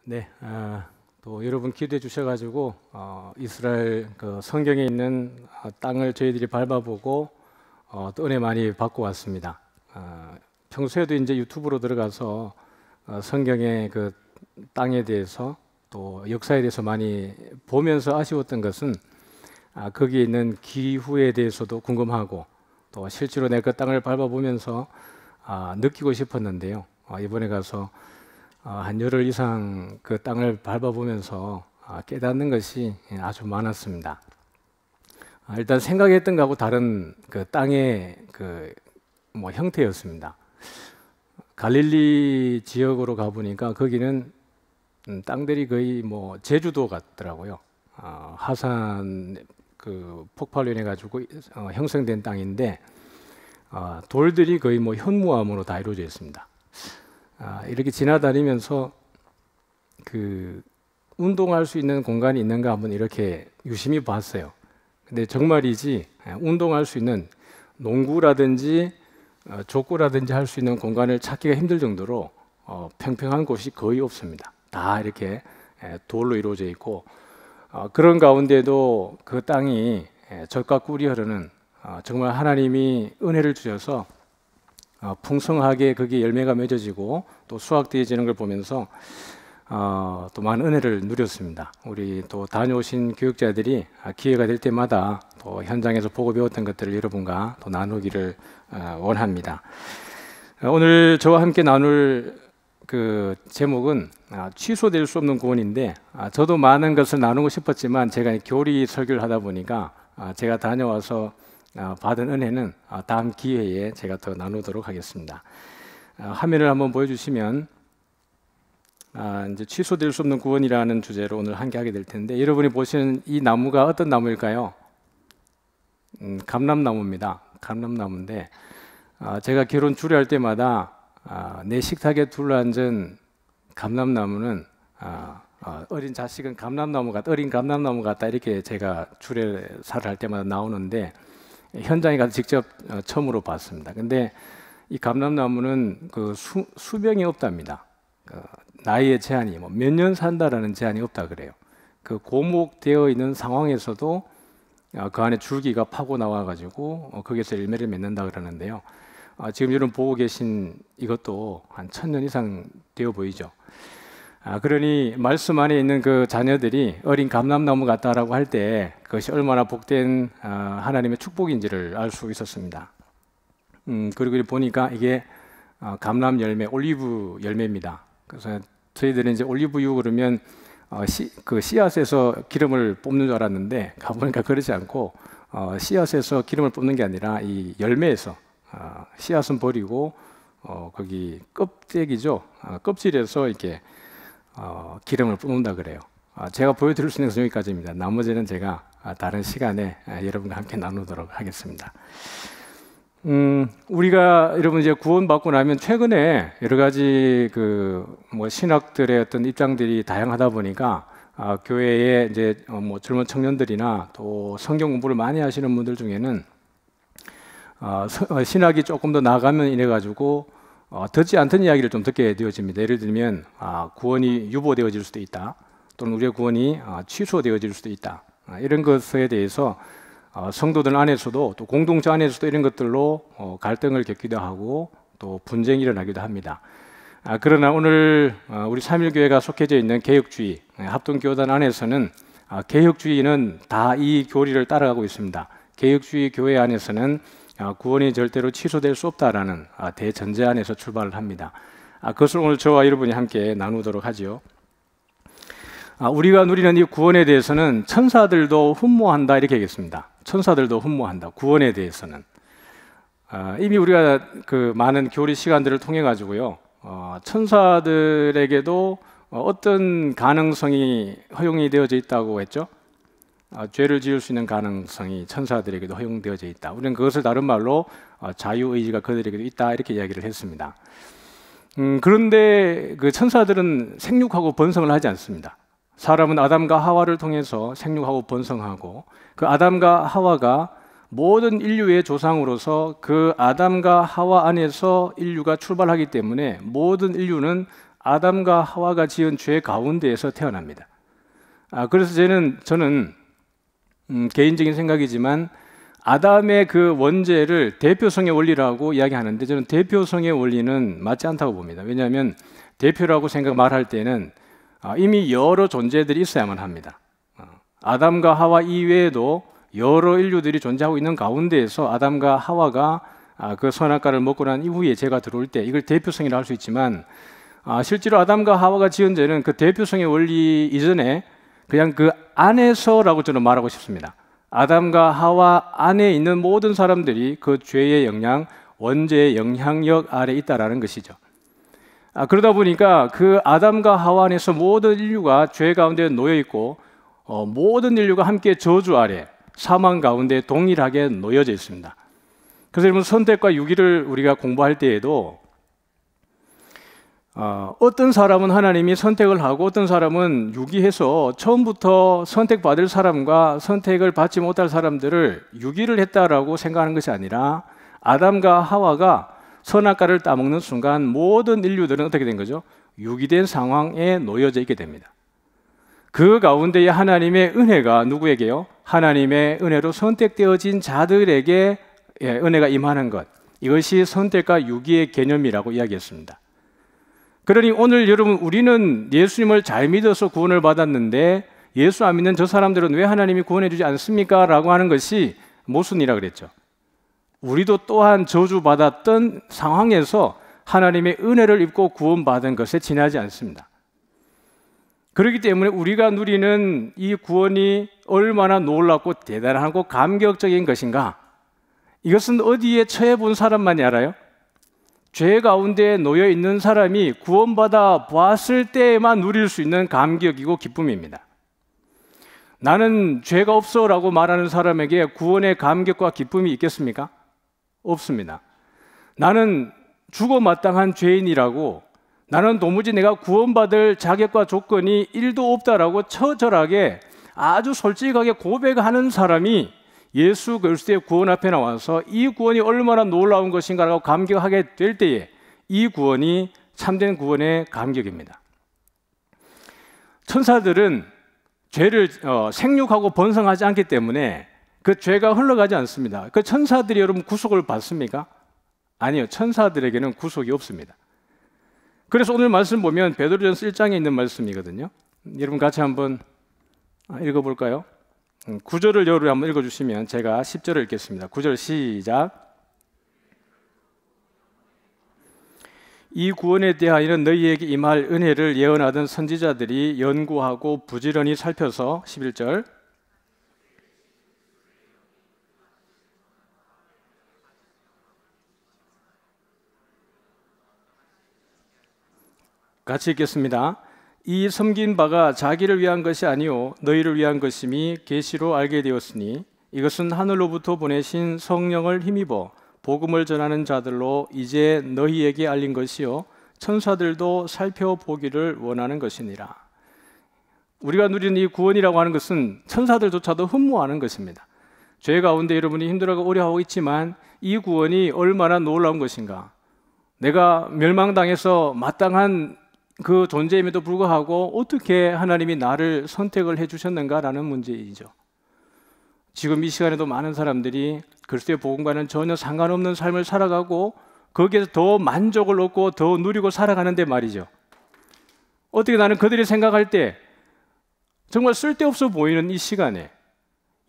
네, 또 여러분 기도해 주셔가지고 이스라엘 그 성경에 있는 땅을 저희들이 밟아보고 또 은혜 많이 받고 왔습니다. 평소에도 이제 유튜브로 들어가서 성경의 그 땅에 대해서 또 역사에 대해서 많이 보면서 아쉬웠던 것은 거기에 있는 기후에 대해서도 궁금하고 또 실제로 내가 그 땅을 밟아보면서 느끼고 싶었는데요. 이번에 가서 한 열흘 이상 그 땅을 밟아보면서 깨닫는 것이 아주 많았습니다. 일단 생각했던 것하고 다른 그 땅의 그 뭐 형태였습니다. 갈릴리 지역으로 가보니까 거기는 땅들이 거의 뭐 제주도 같더라고요. 하산 그 폭발로 인해 가지고 형성된 땅인데 돌들이 거의 뭐 현무암으로 다 이루어져 있습니다. 이렇게 지나다니면서 그 운동할 수 있는 공간이 있는가 한번 이렇게 유심히 봤어요. 근데 정말이지 운동할 수 있는 농구라든지 족구라든지 할 수 있는 공간을 찾기가 힘들 정도로 평평한 곳이 거의 없습니다. 다 이렇게 돌로 이루어져 있고 그런 가운데도 그 땅이 젖과 꿀이 흐르는 정말 하나님이 은혜를 주셔서 풍성하게 거기에 열매가 맺어지고 또 수확되어지는 걸 보면서 또 많은 은혜를 누렸습니다. 우리 또 다녀오신 교육자들이 기회가 될 때마다 또 현장에서 보고 배웠던 것들을 여러분과 또 나누기를 원합니다. 오늘 저와 함께 나눌 그 제목은 취소될 수 없는 구원인데 저도 많은 것을 나누고 싶었지만 제가 교리 설교를 하다 보니까 제가 다녀와서 받은 은혜는 다음 기회에 제가 더 나누도록 하겠습니다. 화면을 한번 보여주시면 이제 취소될 수 없는 구원이라는 주제로 오늘 함께 하게 될 텐데 여러분이 보시는 이 나무가 어떤 나무일까요? 감람나무입니다. 감람나무인데 제가 결혼 주례할 때마다 내 식탁에 둘러앉은 감람나무는 어린 자식은 감람나무 같다, 어린 감람나무 같다 이렇게 제가 주례사를 할 때마다 나오는데 현장에 가서 직접 처음으로 봤습니다. 근데 이 감람나무는 그 수명이 없답니다. 나이의 제한이 뭐 몇 년 산다라는 제한이 없다 그래요. 그 고목되어 있는 상황에서도 그 안에 줄기가 파고 나와가지고 거기서 열매를 맺는다 그러는데요. 지금 여러분 보고 계신 이것도 한 1000년 이상 되어 보이죠. 그러니 말씀 안에 있는 그 자녀들이 어린 감람나무 같다라고 할 때 그것이 얼마나 복된 하나님의 축복인지를 알 수 있었습니다. 그리고 보니까 이게 감람 열매, 올리브 열매입니다. 그래서 저희들은 이제 올리브유 그러면 그 씨앗에서 기름을 뽑는 줄 알았는데 가보니까 그렇지 않고 씨앗에서 기름을 뽑는 게 아니라 이 열매에서 씨앗은 버리고 거기 껍데기죠. 껍질에서 이렇게 기름을 뽑는다 그래요. 제가 보여드릴 수 있는 것은 여기까지입니다. 나머지는 제가 다른 시간에 여러분과 함께 나누도록 하겠습니다. 우리가 여러분 이제 구원받고 나면 최근에 여러 가지 그 뭐 신학들의 어떤 입장들이 다양하다 보니까 교회에 이제 뭐 젊은 청년들이나 또 성경 공부를 많이 하시는 분들 중에는 신학이 조금 더 나아가면 이래 가지고 듣지 않던 이야기를 좀 듣게 되어집니다. 예를 들면 구원이 유보되어질 수도 있다, 또는 우리의 구원이 취소되어질 수도 있다, 이런 것에 대해서 성도들 안에서도 또 공동체 안에서도 이런 것들로 갈등을 겪기도 하고 또 분쟁이 일어나기도 합니다. 그러나 오늘 우리 삼일교회가 속해져 있는 개혁주의 합동교단 안에서는 개혁주의는 다 이 교리를 따라가고 있습니다. 개혁주의 교회 안에서는 구원이 절대로 취소될 수 없다라는 대전제 안에서 출발을 합니다. 그것을 오늘 저와 여러분이 함께 나누도록 하죠. 우리가 누리는 이 구원에 대해서는 천사들도 흠모한다 이렇게 얘기했습니다. 천사들도 흠모한다. 구원에 대해서는 이미 우리가 그 많은 교리 시간들을 통해 가지고요, 천사들에게도 어떤 가능성이 허용이 되어져 있다고 했죠. 죄를 지을 수 있는 가능성이 천사들에게도 허용되어져 있다. 우리는 그것을 다른 말로 자유의지가 그들에게도 있다 이렇게 이야기를 했습니다. 그런데 그 천사들은 생육하고 번성을 하지 않습니다. 사람은 아담과 하와를 통해서 생육하고 번성하고 그 아담과 하와가 모든 인류의 조상으로서 그 아담과 하와 안에서 인류가 출발하기 때문에 모든 인류는 아담과 하와가 지은 죄 가운데에서 태어납니다. 그래서 저는 개인적인 생각이지만 아담의 그 원죄를 대표성의 원리라고 이야기하는데 저는 대표성의 원리는 맞지 않다고 봅니다. 왜냐하면 대표라고 말할 때는 이미 여러 존재들이 있어야만 합니다. 아담과 하와 이외에도 여러 인류들이 존재하고 있는 가운데에서 아담과 하와가 그 선악과를 먹고 난 이후에 죄가 들어올 때 이걸 대표성이라 할 수 있지만 실제로 아담과 하와가 지은 죄는 그 대표성의 원리 이전에 그냥 그 안에서라고 저는 말하고 싶습니다. 아담과 하와 안에 있는 모든 사람들이 그 죄의 영향, 원죄의 영향력 아래 있다라는 것이죠. 그러다 보니까 그 아담과 하와 안에서 모든 인류가 죄 가운데 놓여 있고 모든 인류가 함께 저주 아래 사망 가운데 동일하게 놓여져 있습니다. 그래서 여러분 선택과 유기를 우리가 공부할 때에도 어떤 사람은 하나님이 선택을 하고 어떤 사람은 유기해서 처음부터 선택받을 사람과 선택을 받지 못할 사람들을 유기를 했다라고 생각하는 것이 아니라 아담과 하와가 선악과를 따먹는 순간 모든 인류들은 어떻게 된 거죠? 유기된 상황에 놓여져 있게 됩니다. 그 가운데에 하나님의 은혜가 누구에게요? 하나님의 은혜로 선택되어진 자들에게 은혜가 임하는 것, 이것이 선택과 유기의 개념이라고 이야기했습니다. 그러니 오늘 여러분 우리는 예수님을 잘 믿어서 구원을 받았는데 예수 안 믿는 저 사람들은 왜 하나님이 구원해 주지 않습니까? 라고 하는 것이 모순이라 그랬죠. 우리도 또한 저주받았던 상황에서 하나님의 은혜를 입고 구원받은 것에 지나지 않습니다. 그렇기 때문에 우리가 누리는 이 구원이 얼마나 놀랍고 대단하고 감격적인 것인가? 이것은 어디에 처해 본 사람만이 알아요? 죄 가운데 놓여 있는 사람이 구원받아 보았을 때에만 누릴 수 있는 감격이고 기쁨입니다. 나는 죄가 없어라고 말하는 사람에게 구원의 감격과 기쁨이 있겠습니까? 없습니다. 나는 죽어 마땅한 죄인이라고, 나는 도무지 내가 구원받을 자격과 조건이 1도 없다라고 처절하게 아주 솔직하게 고백하는 사람이 예수 그리스도의 구원 앞에 나와서 이 구원이 얼마나 놀라운 것인가라고 감격하게 될 때에 이 구원이 참된 구원의 감격입니다. 천사들은 죄를 생육하고 번성하지 않기 때문에 그 죄가 흘러가지 않습니다. 그 천사들이 여러분 구속을 받습니까? 아니요. 천사들에게는 구속이 없습니다. 그래서 오늘 말씀 보면 베드로전서 1장에 있는 말씀이거든요. 여러분 같이 한번 읽어볼까요? 9절을 여러분이 한번 읽어주시면 제가 10절을 읽겠습니다. 9절 시작. 이 구원에 대하여는 너희에게 임할 은혜를 예언하던 선지자들이 연구하고 부지런히 살펴서 11절 같이 읽겠습니다. 이 섬긴 바가 자기를 위한 것이 아니요 너희를 위한 것임이 계시로 알게 되었으니 이것은 하늘로부터 보내신 성령을 힘입어 복음을 전하는 자들로 이제 너희에게 알린 것이요 천사들도 살펴보기를 원하는 것이니라. 우리가 누리는 이 구원이라고 하는 것은 천사들조차도 흠모하는 것입니다. 죄 가운데 여러분이 힘들어하고 어려워하고 있지만 이 구원이 얼마나 놀라운 것인가. 내가 멸망당해서 마땅한 그 존재임에도 불구하고 어떻게 하나님이 나를 선택을 해주셨는가라는 문제이죠. 지금 이 시간에도 많은 사람들이 그리스도의 복음과는 전혀 상관없는 삶을 살아가고 거기에서 더 만족을 얻고 더 누리고 살아가는데 말이죠. 어떻게 나는 그들이 생각할 때 정말 쓸데없어 보이는 이 시간에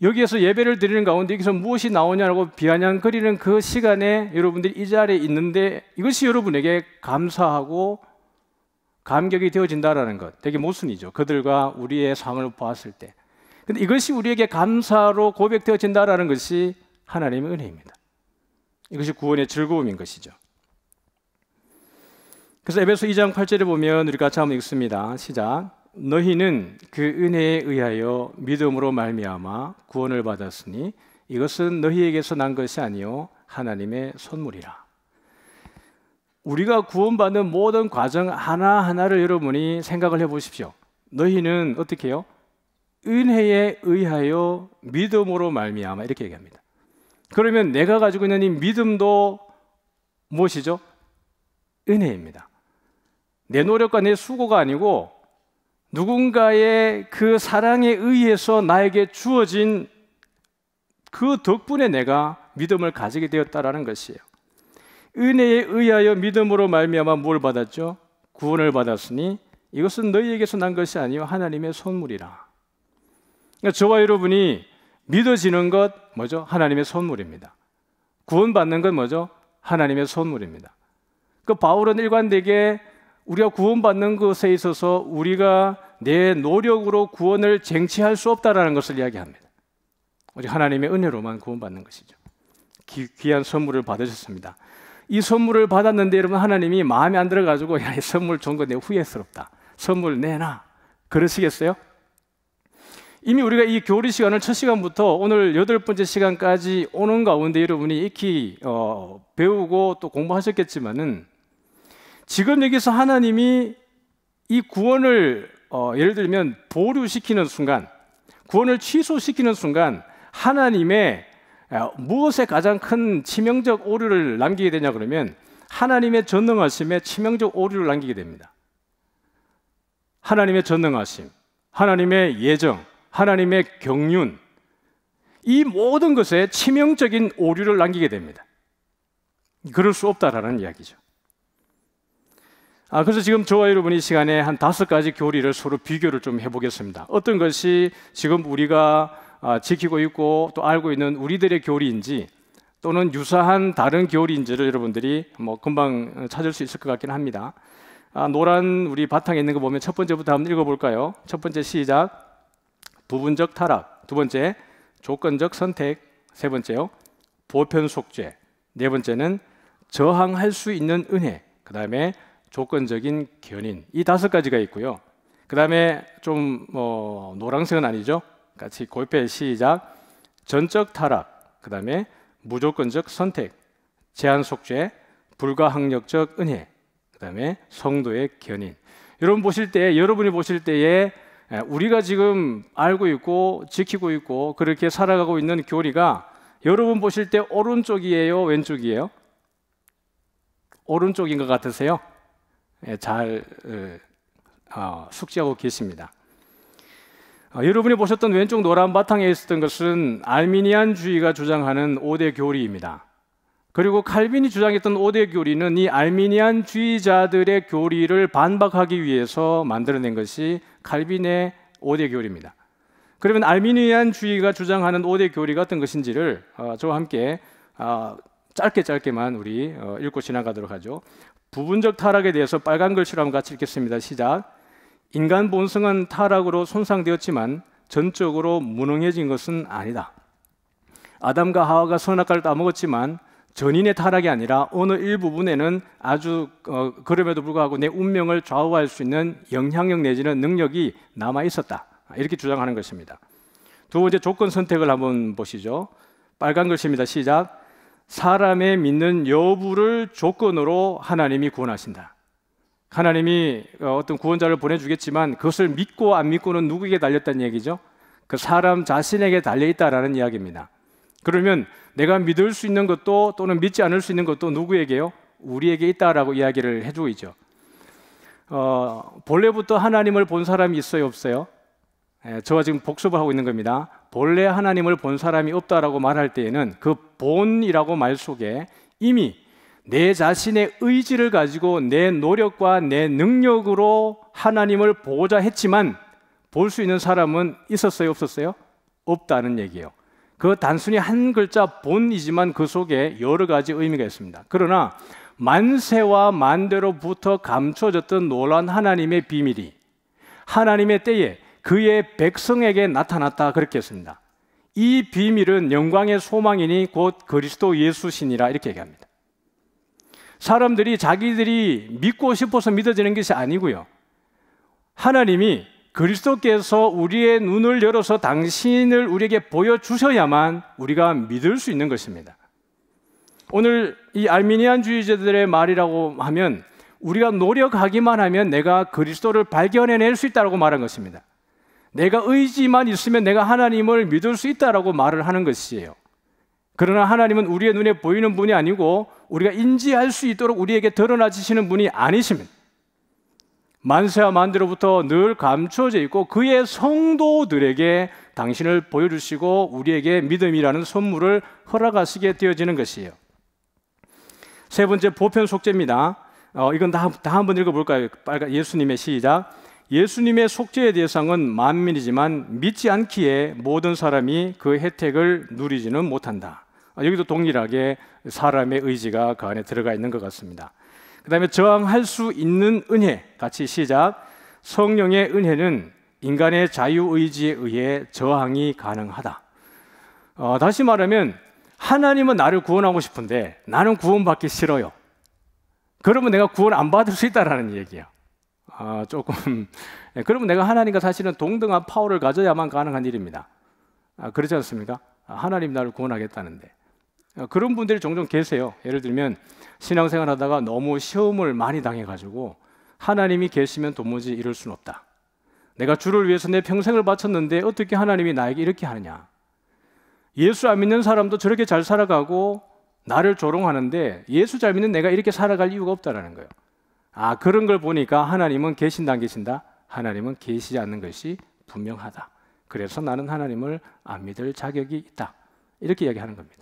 여기에서 예배를 드리는 가운데 여기서 무엇이 나오냐고 비아냥거리는 그 시간에 여러분들이 이 자리에 있는데 이것이 여러분에게 감사하고 감격이 되어진다라는 것, 되게 모순이죠. 그들과 우리의 상을 보았을 때. 근데 이것이 우리에게 감사로 고백되어진다라는 것이 하나님의 은혜입니다. 이것이 구원의 즐거움인 것이죠. 그래서 에베소 2장 8절에 보면 우리 같이 한번 읽습니다. 시작. 너희는 그 은혜에 의하여 믿음으로 말미암아 구원을 받았으니 이것은 너희에게서 난 것이 아니요 하나님의 선물이라. 우리가 구원받는 모든 과정 하나하나를 여러분이 생각을 해보십시오. 너희는 어떻게 해요? 은혜에 의하여 믿음으로 말미암아 이렇게 얘기합니다. 그러면 내가 가지고 있는 이 믿음도 무엇이죠? 은혜입니다. 내 노력과 내 수고가 아니고 누군가의 그 사랑에 의해서 나에게 주어진 그 덕분에 내가 믿음을 가지게 되었다라는 것이에요. 은혜에 의하여 믿음으로 말미암아 뭘 받았죠? 구원을 받았으니 이것은 너희에게서 난 것이 아니요 하나님의 선물이라. 그러니까 저와 여러분이 믿어지는 것 뭐죠? 하나님의 선물입니다. 구원받는 건 뭐죠? 하나님의 선물입니다. 그 바울은 일관되게 우리가 구원받는 것에 있어서 우리가 내 노력으로 구원을 쟁취할 수 없다라는 것을 이야기합니다. 오직 하나님의 은혜로만 구원받는 것이죠. 귀한 선물을 받으셨습니다. 이 선물을 받았는데 여러분 하나님이 마음에 안 들어가지고 야, 이 선물 준 거 내가 후회스럽다. 선물 내놔. 그러시겠어요? 이미 우리가 이 교리 시간을 첫 시간부터 오늘 8번째 시간까지 오는 가운데 여러분이 익히 배우고 또 공부하셨겠지만은 지금 여기서 하나님이 이 구원을 예를 들면 보류시키는 순간, 구원을 취소시키는 순간 하나님의 무엇에 가장 큰 치명적 오류를 남기게 되냐 그러면 하나님의 전능하심에 치명적 오류를 남기게 됩니다. 하나님의 전능하심, 하나님의 예정, 하나님의 경륜, 이 모든 것에 치명적인 오류를 남기게 됩니다. 그럴 수 없다라는 이야기죠. 그래서 지금 저와 여러분이 이 시간에 한 5가지 교리를 서로 비교를 좀 해보겠습니다. 어떤 것이 지금 우리가 지키고 있고 또 알고 있는 우리들의 교리인지 또는 유사한 다른 교리인지를 여러분들이 금방 찾을 수 있을 것 같긴 합니다. 노란 우리 바탕에 있는 거 보면 첫 번째부터 한번 읽어볼까요? 첫 번째 시작. 부분적 타락. 두 번째 조건적 선택. 세 번째요 보편 속죄. 네 번째는 저항할 수 있는 은혜. 그 다음에 조건적인 견인. 이 5가지가 있고요. 그 다음에 좀 노란색은 아니죠. 같이 골패 시작. 전적 타락. 그 다음에 무조건적 선택. 제한 속죄. 불가항력적 은혜. 그 다음에 성도의 견인. 여러분이 보실 때에 우리가 지금 알고 있고 지키고 있고 그렇게 살아가고 있는 교리가 여러분 보실 때 오른쪽이에요? 왼쪽이에요? 오른쪽인 것 같으세요? 잘 숙지하고 계십니다. 여러분이 보셨던 왼쪽 노란 바탕에 있었던 것은 알미니안주의가 주장하는 5대 교리입니다. 그리고 칼빈이 주장했던 5대 교리는 이 알미니안주의자들의 교리를 반박하기 위해서 만들어낸 것이 칼빈의 5대 교리입니다. 그러면 알미니안주의가 주장하는 5대 교리가 어떤 것인지를 저와 함께 짧게만 우리 읽고 지나가도록 하죠. 부분적 타락에 대해서 빨간 글씨로 한번 같이 읽겠습니다. 시작. 인간 본성은 타락으로 손상되었지만 전적으로 무능해진 것은 아니다. 아담과 하와가 선악과를 따먹었지만 전인의 타락이 아니라 어느 일부분에는 아주 그럼에도 불구하고 내 운명을 좌우할 수 있는 영향력 내지는 능력이 남아 있었다. 이렇게 주장하는 것입니다. 두 번째 조건 선택을 한번 보시죠. 빨간 글씨입니다. 시작. 사람의 믿는 여부를 조건으로 하나님이 구원하신다. 하나님이 어떤 구원자를 보내주겠지만 그것을 믿고 안 믿고는 누구에게 달렸다는 얘기죠? 그 사람 자신에게 달려있다라는 이야기입니다. 그러면 내가 믿을 수 있는 것도 또는 믿지 않을 수 있는 것도 누구에게요? 우리에게 있다라고 이야기를 해주고 있죠. 본래부터 하나님을 본 사람이 있어요? 없어요? 저와 지금 복습을 하고 있는 겁니다. 본래 하나님을 본 사람이 없다라고 말할 때에는 그 본이라고 말 속에 이미 내 자신의 의지를 가지고 내 노력과 내 능력으로 하나님을 보고자 했지만 볼 수 있는 사람은 있었어요? 없었어요? 없다는 얘기예요. 그 단순히 한 글자 본이지만 그 속에 여러 가지 의미가 있습니다. 그러나 만세와 만대로부터 감춰졌던 놀라운 하나님의 비밀이 하나님의 때에 그의 백성에게 나타났다 그렇게 했습니다. 이 비밀은 영광의 소망이니 곧 그리스도 예수시니라 이렇게 얘기합니다. 사람들이 자기들이 믿고 싶어서 믿어지는 것이 아니고요. 하나님이 그리스도께서 우리의 눈을 열어서 당신을 우리에게 보여주셔야만 우리가 믿을 수 있는 것입니다. 오늘 이 알미니안주의자들의 말이라고 하면 우리가 노력하기만 하면 내가 그리스도를 발견해낼 수 있다고 말한 것입니다. 내가 의지만 있으면 내가 하나님을 믿을 수 있다고 말을 하는 것이에요. 그러나 하나님은 우리의 눈에 보이는 분이 아니고 우리가 인지할 수 있도록 우리에게 드러나시는 분이 아니십니다. 만세와 만대로부터 늘 감추어져 있고 그의 성도들에게 당신을 보여주시고 우리에게 믿음이라는 선물을 허락하시게 되어지는 것이에요. 세 번째, 보편 속죄입니다. 이건 다 한번 읽어볼까요? 예수님의 시작. 예수님의 속죄의 대상은 만민이지만 믿지 않기에 모든 사람이 그 혜택을 누리지는 못한다. 여기도 동일하게 사람의 의지가 그 안에 들어가 있는 것 같습니다. 그 다음에 저항할 수 있는 은혜, 같이 시작. 성령의 은혜는 인간의 자유의지에 의해 저항이 가능하다. 다시 말하면 하나님은 나를 구원하고 싶은데 나는 구원받기 싫어요. 그러면 내가 구원 안 받을 수 있다라는 얘기야. 그러면 내가 하나님과 사실은 동등한 파워를 가져야만 가능한 일입니다. 그렇지 않습니까? 하나님 나를 구원하겠다는데. 그런 분들이 종종 계세요. 예를 들면 신앙생활 하다가 너무 시험을 많이 당해가지고 하나님이 계시면 도무지 이룰 수는 없다. 내가 주를 위해서 내 평생을 바쳤는데 어떻게 하나님이 나에게 이렇게 하느냐. 예수 안 믿는 사람도 저렇게 잘 살아가고 나를 조롱하는데 예수 잘 믿는 내가 이렇게 살아갈 이유가 없다라는 거예요. 그런 걸 보니까 하나님은 계신다 안 계신다? 하나님은 계시지 않는 것이 분명하다. 그래서 나는 하나님을 안 믿을 자격이 있다. 이렇게 이야기하는 겁니다.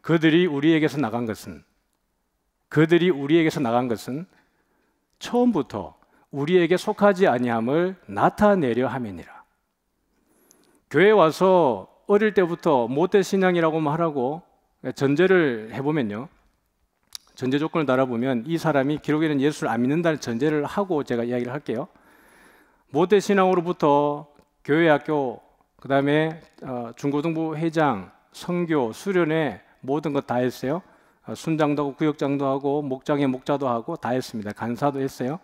그들이 우리에게서 나간 것은 처음부터 우리에게 속하지 아니함을 나타내려 함이니라. 교회 와서 어릴 때부터 모태 신앙이라고 말하고 전제를 해보면요, 전제 조건을 달아보면 이 사람이 기록에는 예수를 안 믿는다는 전제를 하고 제가 이야기를 할게요. 모태 신앙으로부터 교회학교, 그 다음에 중고등부 회장, 선교, 수련회 모든 것 다 했어요. 순장도 하고 구역장도 하고 목장에 목자도 하고 다 했습니다. 간사도 했어요.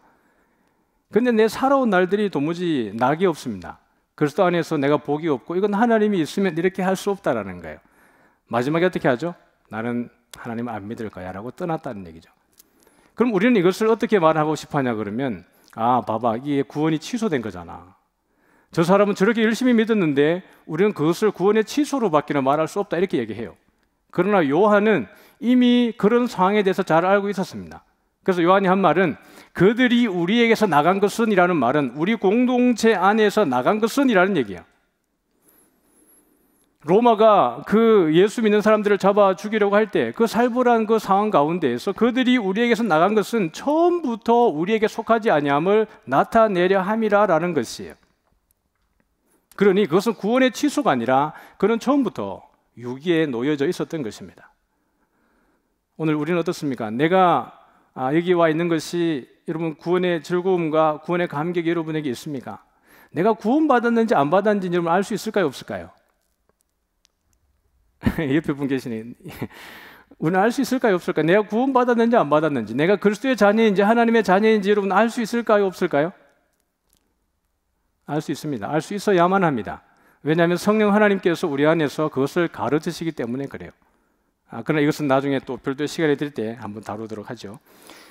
근데 내 살아온 날들이 도무지 낙이 없습니다. 그리스도 안에서 내가 복이 없고 이건 하나님이 있으면 이렇게 할 수 없다라는 거예요. 마지막에 어떻게 하죠? 나는 하나님을 안 믿을 거야 라고 떠났다는 얘기죠. 그럼 우리는 이것을 어떻게 말하고 싶어하냐 그러면 봐봐, 이게 구원이 취소된 거잖아. 저 사람은 저렇게 열심히 믿었는데 우리는 그것을 구원의 취소로 밖에는 말할 수 없다 이렇게 얘기해요. 그러나 요한은 이미 그런 상황에 대해서 잘 알고 있었습니다. 그래서 요한이 한 말은 그들이 우리에게서 나간 것은 이라는 말은 우리 공동체 안에서 나간 것은 이라는 얘기야. 로마가 그 예수 믿는 사람들을 잡아 죽이려고 할 때 그 살벌한 그 상황 가운데에서 그들이 우리에게서 나간 것은 처음부터 우리에게 속하지 아니함을 나타내려 함이라라는 것이에요. 그러니 그것은 구원의 취소가 아니라 그는 처음부터 유기에 놓여져 있었던 것입니다. 오늘 우리는 어떻습니까? 내가 여기 와 있는 것이 여러분 구원의 즐거움과 구원의 감격이 여러분에게 있습니까? 내가 구원받았는지 안 받았는지 여러분 알 수 있을까요? 없을까요? 옆에 분 계시네. 우리는 알 수 있을까요? 없을까요? 내가 구원받았는지 안 받았는지, 내가 그리스도의 자녀인지 하나님의 자녀인지 여러분 알 수 있을까요? 없을까요? 알 수 있습니다. 알 수 있어야만 합니다. 왜냐하면 성령 하나님께서 우리 안에서 그것을 가르치시기 때문에 그래요. 그러나 이것은 나중에 또 별도의 시간이 될 때 한번 다루도록 하죠.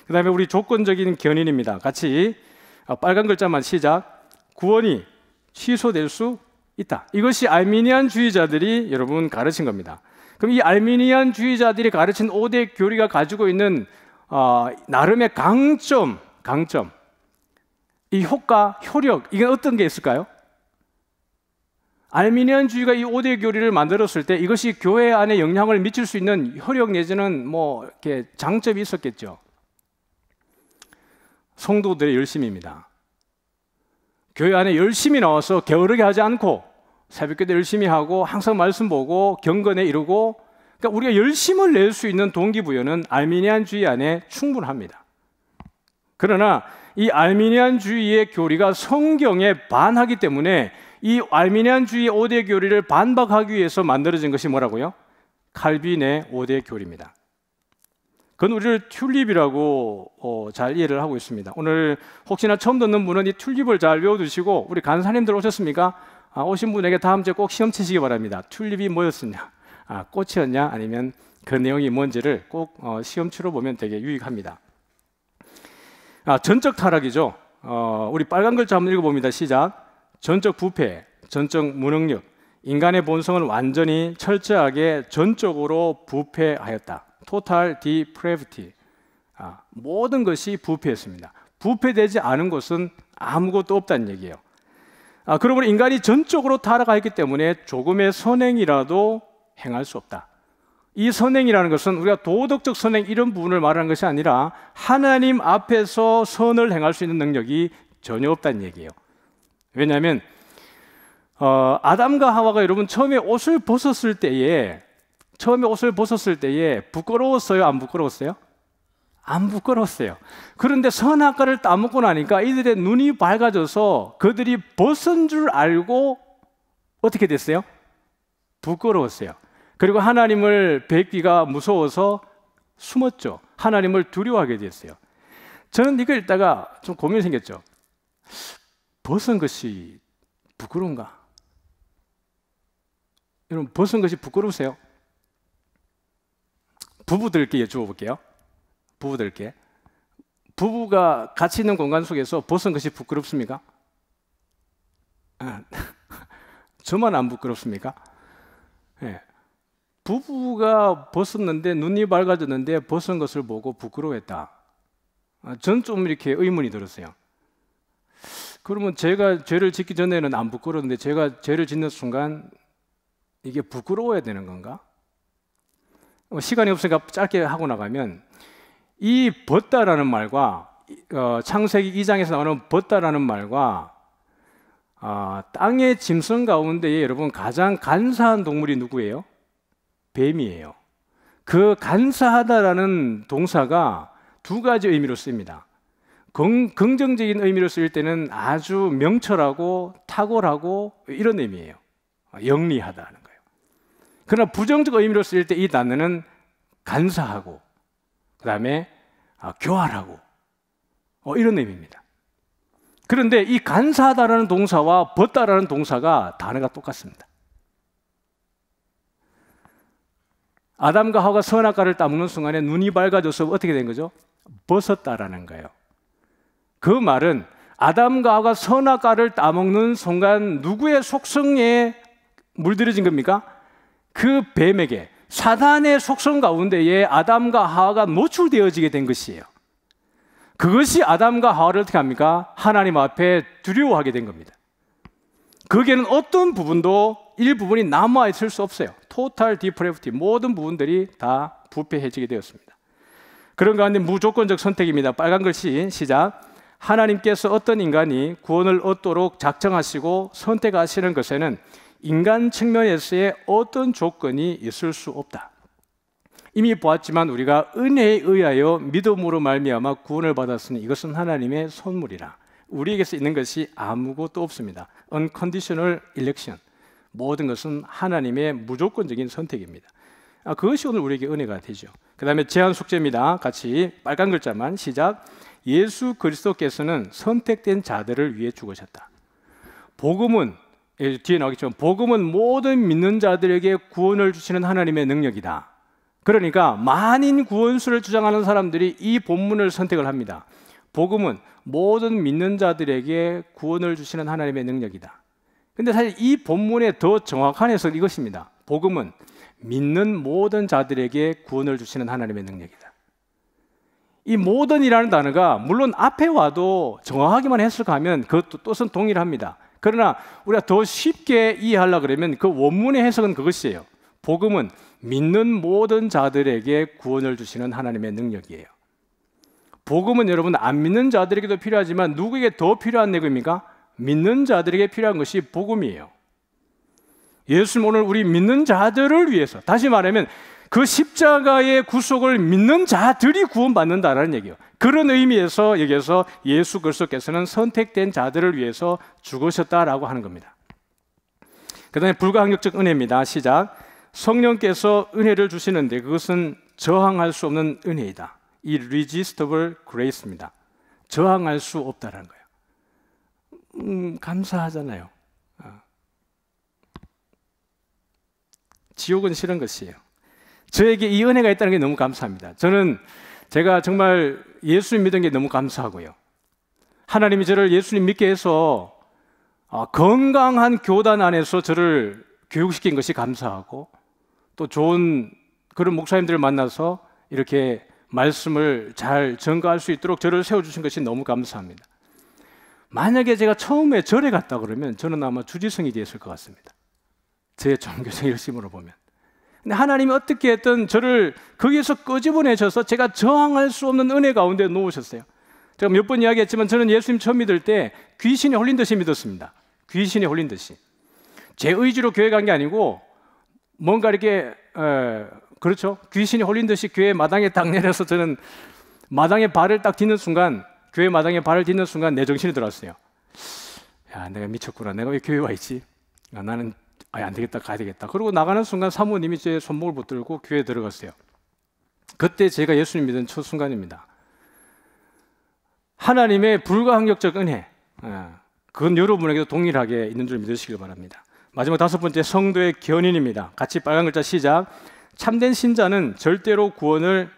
그 다음에 우리 조건적인 견인입니다. 같이 빨간 글자만 시작. 구원이 취소될 수 있다. 이것이 알미니안주의자들이 여러분 가르친 겁니다. 그럼 이 알미니안주의자들이 가르친 5대 교리가 가지고 있는 나름의 강점, 이 효과, 효력, 이게 어떤 게 있을까요? 알미니안주의가 이 5대 교리를 만들었을 때 이것이 교회 안에 영향을 미칠 수 있는 효력 내지는 이렇게 장점이 있었겠죠. 성도들의 열심입니다. 교회 안에 열심히 나와서 게으르게 하지 않고 새벽기도 열심히 하고 항상 말씀 보고 경건에 이루고, 그러니까 우리가 열심을 낼 수 있는 동기부여는 알미니안주의 안에 충분합니다. 그러나 이 알미니안주의의 교리가 성경에 반하기 때문에 이 알미니안주의 5대 교리를 반박하기 위해서 만들어진 것이 뭐라고요? 칼빈의 5대 교리입니다. 그건 우리를 튤립이라고 잘 이해를 하고 있습니다. 오늘 혹시나 처음 듣는 분은 이 튤립을 잘 외워두시고, 우리 간사님들 오셨습니까? 오신 분에게 다음 주에 꼭 시험 치시기 바랍니다. 튤립이 뭐였었냐? 꽃이었냐? 아니면 그 내용이 뭔지를 꼭 시험 치러 보면 되게 유익합니다. 전적 타락이죠. 우리 빨간 글자 한번 읽어봅니다. 시작. 전적 부패, 전적 무능력, 인간의 본성은 완전히 철저하게 전적으로 부패하였다. Total depravity. 모든 것이 부패했습니다. 부패되지 않은 것은 아무것도 없다는 얘기예요. 그러므로 인간이 전적으로 타락하기 때문에 조금의 선행이라도 행할 수 없다. 이 선행이라는 것은 우리가 도덕적 선행 이런 부분을 말하는 것이 아니라 하나님 앞에서 선을 행할 수 있는 능력이 전혀 없다는 얘기예요. 왜냐하면 아담과 하와가 여러분 처음에 옷을 벗었을 때에 부끄러웠어요? 안 부끄러웠어요? 안 부끄러웠어요. 그런데 선악과를 따먹고 나니까 이들의 눈이 밝아져서 그들이 벗은 줄 알고 어떻게 됐어요? 부끄러웠어요. 그리고 하나님을 뵙기가 무서워서 숨었죠. 하나님을 두려워하게 됐어요. 저는 이걸 읽다가 좀 고민이 생겼죠. 벗은 것이 부끄러운가? 여러분, 벗은 것이 부끄러우세요? 부부들께 여쭤볼게요. 부부가 같이 있는 공간 속에서 벗은 것이 부끄럽습니까? 저만 안 부끄럽습니까? 네. 부부가 벗었는데 눈이 밝아졌는데 벗은 것을 보고 부끄러워했다. 전 좀 이렇게 의문이 들었어요. 그러면 제가 죄를 짓기 전에는 안 부끄러웠는데 제가 죄를 짓는 순간 이게 부끄러워야 되는 건가? 시간이 없으니까 짧게 하고 나가면 이 벗다라는 말과 창세기 2장에서 나오는 벗다라는 말과 땅의 짐승 가운데에 여러분 가장 간사한 동물이 누구예요? 뱀이에요. 그 간사하다라는 동사가 두 가지 의미로 쓰입니다. 긍정적인 의미로 쓰일 때는 아주 명철하고 탁월하고 이런 의미예요. 영리하다는 거예요. 그러나 부정적 의미로 쓰일 때 이 단어는 간사하고 그 다음에 교활하고 이런 의미입니다. 그런데 이 간사하다라는 동사와 벗다라는 동사가 단어가 똑같습니다. 아담과 하와가 선악과를 따먹는 순간에 눈이 밝아져서 어떻게 된 거죠? 벗었다라는 거예요. 그 말은 아담과 하와가 선악과를 따먹는 순간 누구의 속성에 물들여진 겁니까? 그 뱀에게, 사단의 속성 가운데에 아담과 하와가 노출되어지게 된 것이에요. 그것이 아담과 하와를 어떻게 합니까? 하나님 앞에 두려워하게 된 겁니다. 거기에는 어떤 부분도 일부분이 남아있을 수 없어요. 토탈 디프레비티, 모든 부분들이 다 부패해지게 되었습니다. 그런 가운데 무조건적 선택입니다. 빨간 글씨 시작. 하나님께서 어떤 인간이 구원을 얻도록 작정하시고 선택하시는 것에는 인간 측면에서의 어떤 조건이 있을 수 없다. 이미 보았지만 우리가 은혜에 의하여 믿음으로 말미암아 구원을 받았으니 이것은 하나님의 선물이라. 우리에게서 있는 것이 아무것도 없습니다. Unconditional election. 모든 것은 하나님의 무조건적인 선택입니다. 그것이 오늘 우리에게 은혜가 되죠. 그 다음에 제한 숙제입니다. 같이 빨간 글자만 시작. 예수 그리스도께서는 선택된 자들을 위해 죽으셨다. 복음은 뒤에 나오겠지만 복음은 모든 믿는 자들에게 구원을 주시는 하나님의 능력이다. 그러니까 만인 구원수를 주장하는 사람들이 이 본문을 선택을 합니다. 복음은 모든 믿는 자들에게 구원을 주시는 하나님의 능력이다. 근데 사실 이 본문의 더 정확한 해석은 이것입니다. 복음은 믿는 모든 자들에게 구원을 주시는 하나님의 능력이다. 이 모든이라는 단어가 물론 앞에 와도 정확하게만 해석하면 그 뜻은 동일합니다. 그러나 우리가 더 쉽게 이해하려고 그러면 그 원문의 해석은 그것이에요. 복음은 믿는 모든 자들에게 구원을 주시는 하나님의 능력이에요. 복음은 여러분 안 믿는 자들에게도 필요하지만 누구에게 더 필요한 내용입니까? 믿는 자들에게 필요한 것이 복음이에요. 예수님 오늘 우리 믿는 자들을 위해서, 다시 말하면 그 십자가의 구속을 믿는 자들이 구원받는다라는 얘기예요. 그런 의미에서 여기에서 예수 그리스도께서는 선택된 자들을 위해서 죽으셨다라고 하는 겁니다. 그 다음에 불가항력적 은혜입니다. 시작. 성령께서 은혜를 주시는데 그것은 저항할 수 없는 은혜이다. 이 irresistible grace입니다. 저항할 수 없다라는 거예요. 감사하잖아요. 지옥은 싫은 것이에요. 저에게 이 은혜가 있다는 게 너무 감사합니다. 제가 정말 예수님 믿은 게 너무 감사하고요. 하나님이 저를 예수님 믿게 해서 건강한 교단 안에서 저를 교육시킨 것이 감사하고 또 좋은 그런 목사님들을 만나서 이렇게 말씀을 잘 전가할 수 있도록 저를 세워주신 것이 너무 감사합니다. 만약에 제가 처음에 절에 갔다 그러면 저는 아마 주지성이 되었을 것 같습니다. 제 종교적 열심으로 보면. 근데 하나님이 어떻게 했든 저를 거기에서 끄집어내셔서 제가 저항할 수 없는 은혜 가운데 놓으셨어요. 제가 몇 번 이야기했지만 저는 예수님 처음 믿을 때 귀신이 홀린 듯이 믿었습니다. 귀신이 홀린 듯이. 제 의지로 교회 간 게 아니고 뭔가 이렇게 그렇죠. 귀신이 홀린 듯이 교회 마당에 딱 내려서 저는 마당에 발을 딱 딛는 순간, 교회 마당에 발을 딛는 순간 내 정신이 들었어요. 야, 내가 미쳤구나. 내가 왜 교회 와 있지? 나는 안 되겠다, 가야 되겠다. 그러고 나가는 순간 사모님이 제 손목을 붙들고 교회에 들어갔어요. 그때 제가 예수님 믿은 첫 순간입니다. 하나님의 불가항력적 은혜, 그건 여러분에게도 동일하게 있는 줄 믿으시길 바랍니다. 마지막 다섯 번째, 성도의 견인입니다. 같이 빨간 글자 시작. 참된 신자는 절대로 구원을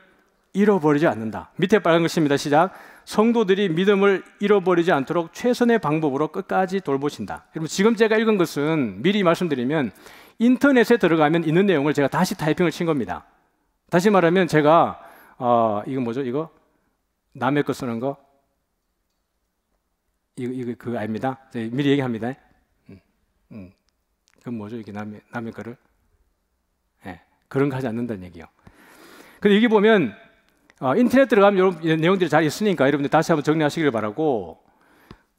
잃어버리지 않는다. 밑에 빨간 글씨입니다. 시작. 성도들이 믿음을 잃어버리지 않도록 최선의 방법으로 끝까지 돌보신다. 여러분, 지금 제가 읽은 것은 미리 말씀드리면 인터넷에 들어가면 있는 내용을 제가 다시 타이핑을 친 겁니다. 다시 말하면 제가 이거 뭐죠? 이거 남의 거 쓰는 거 이거 그거 아닙니다. 미리 얘기합니다. 그건 뭐죠? 이게 남의 거를 그런 거 하지 않는다는 얘기요. 근데 여기 보면 인터넷 들어가면 이런 내용들이 잘 있으니까 여러분들 다시 한번 정리하시길 바라고,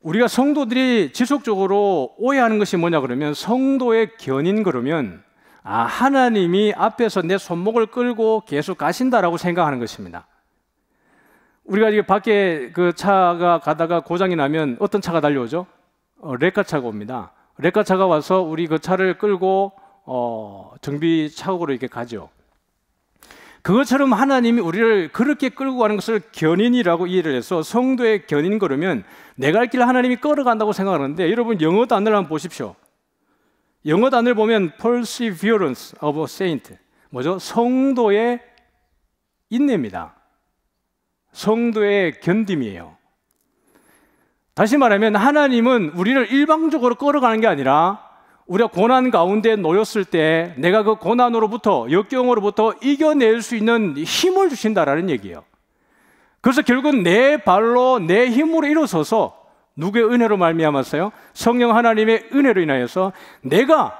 우리가 성도들이 지속적으로 오해하는 것이 뭐냐 그러면 성도의 견인 그러면 하나님이 앞에서 내 손목을 끌고 계속 가신다라고 생각하는 것입니다. 우리가 이게 밖에 그 차가 가다가 고장이 나면 어떤 차가 달려오죠? 레카차가 옵니다. 레카차가 와서 우리 그 차를 끌고 정비 차국으로 이렇게 가죠. 그것처럼 하나님이 우리를 그렇게 끌고 가는 것을 견인이라고 이해를 해서 성도의 견인 그러면 내가 갈 길을 하나님이 끌어간다고 생각하는데, 여러분 영어 단어를 한번 보십시오. 영어 단어를 보면 perseverance of a saint, 뭐죠? 성도의 인내입니다. 성도의 견딤이에요. 다시 말하면 하나님은 우리를 일방적으로 끌어가는 게 아니라 우리가 고난 가운데 놓였을 때 내가 그 고난으로부터, 역경으로부터 이겨낼 수 있는 힘을 주신다라는 얘기예요. 그래서 결국은 내 발로 내 힘으로 일어서서 누구의 은혜로 말미암았어요? 성령 하나님의 은혜로 인하여서 내가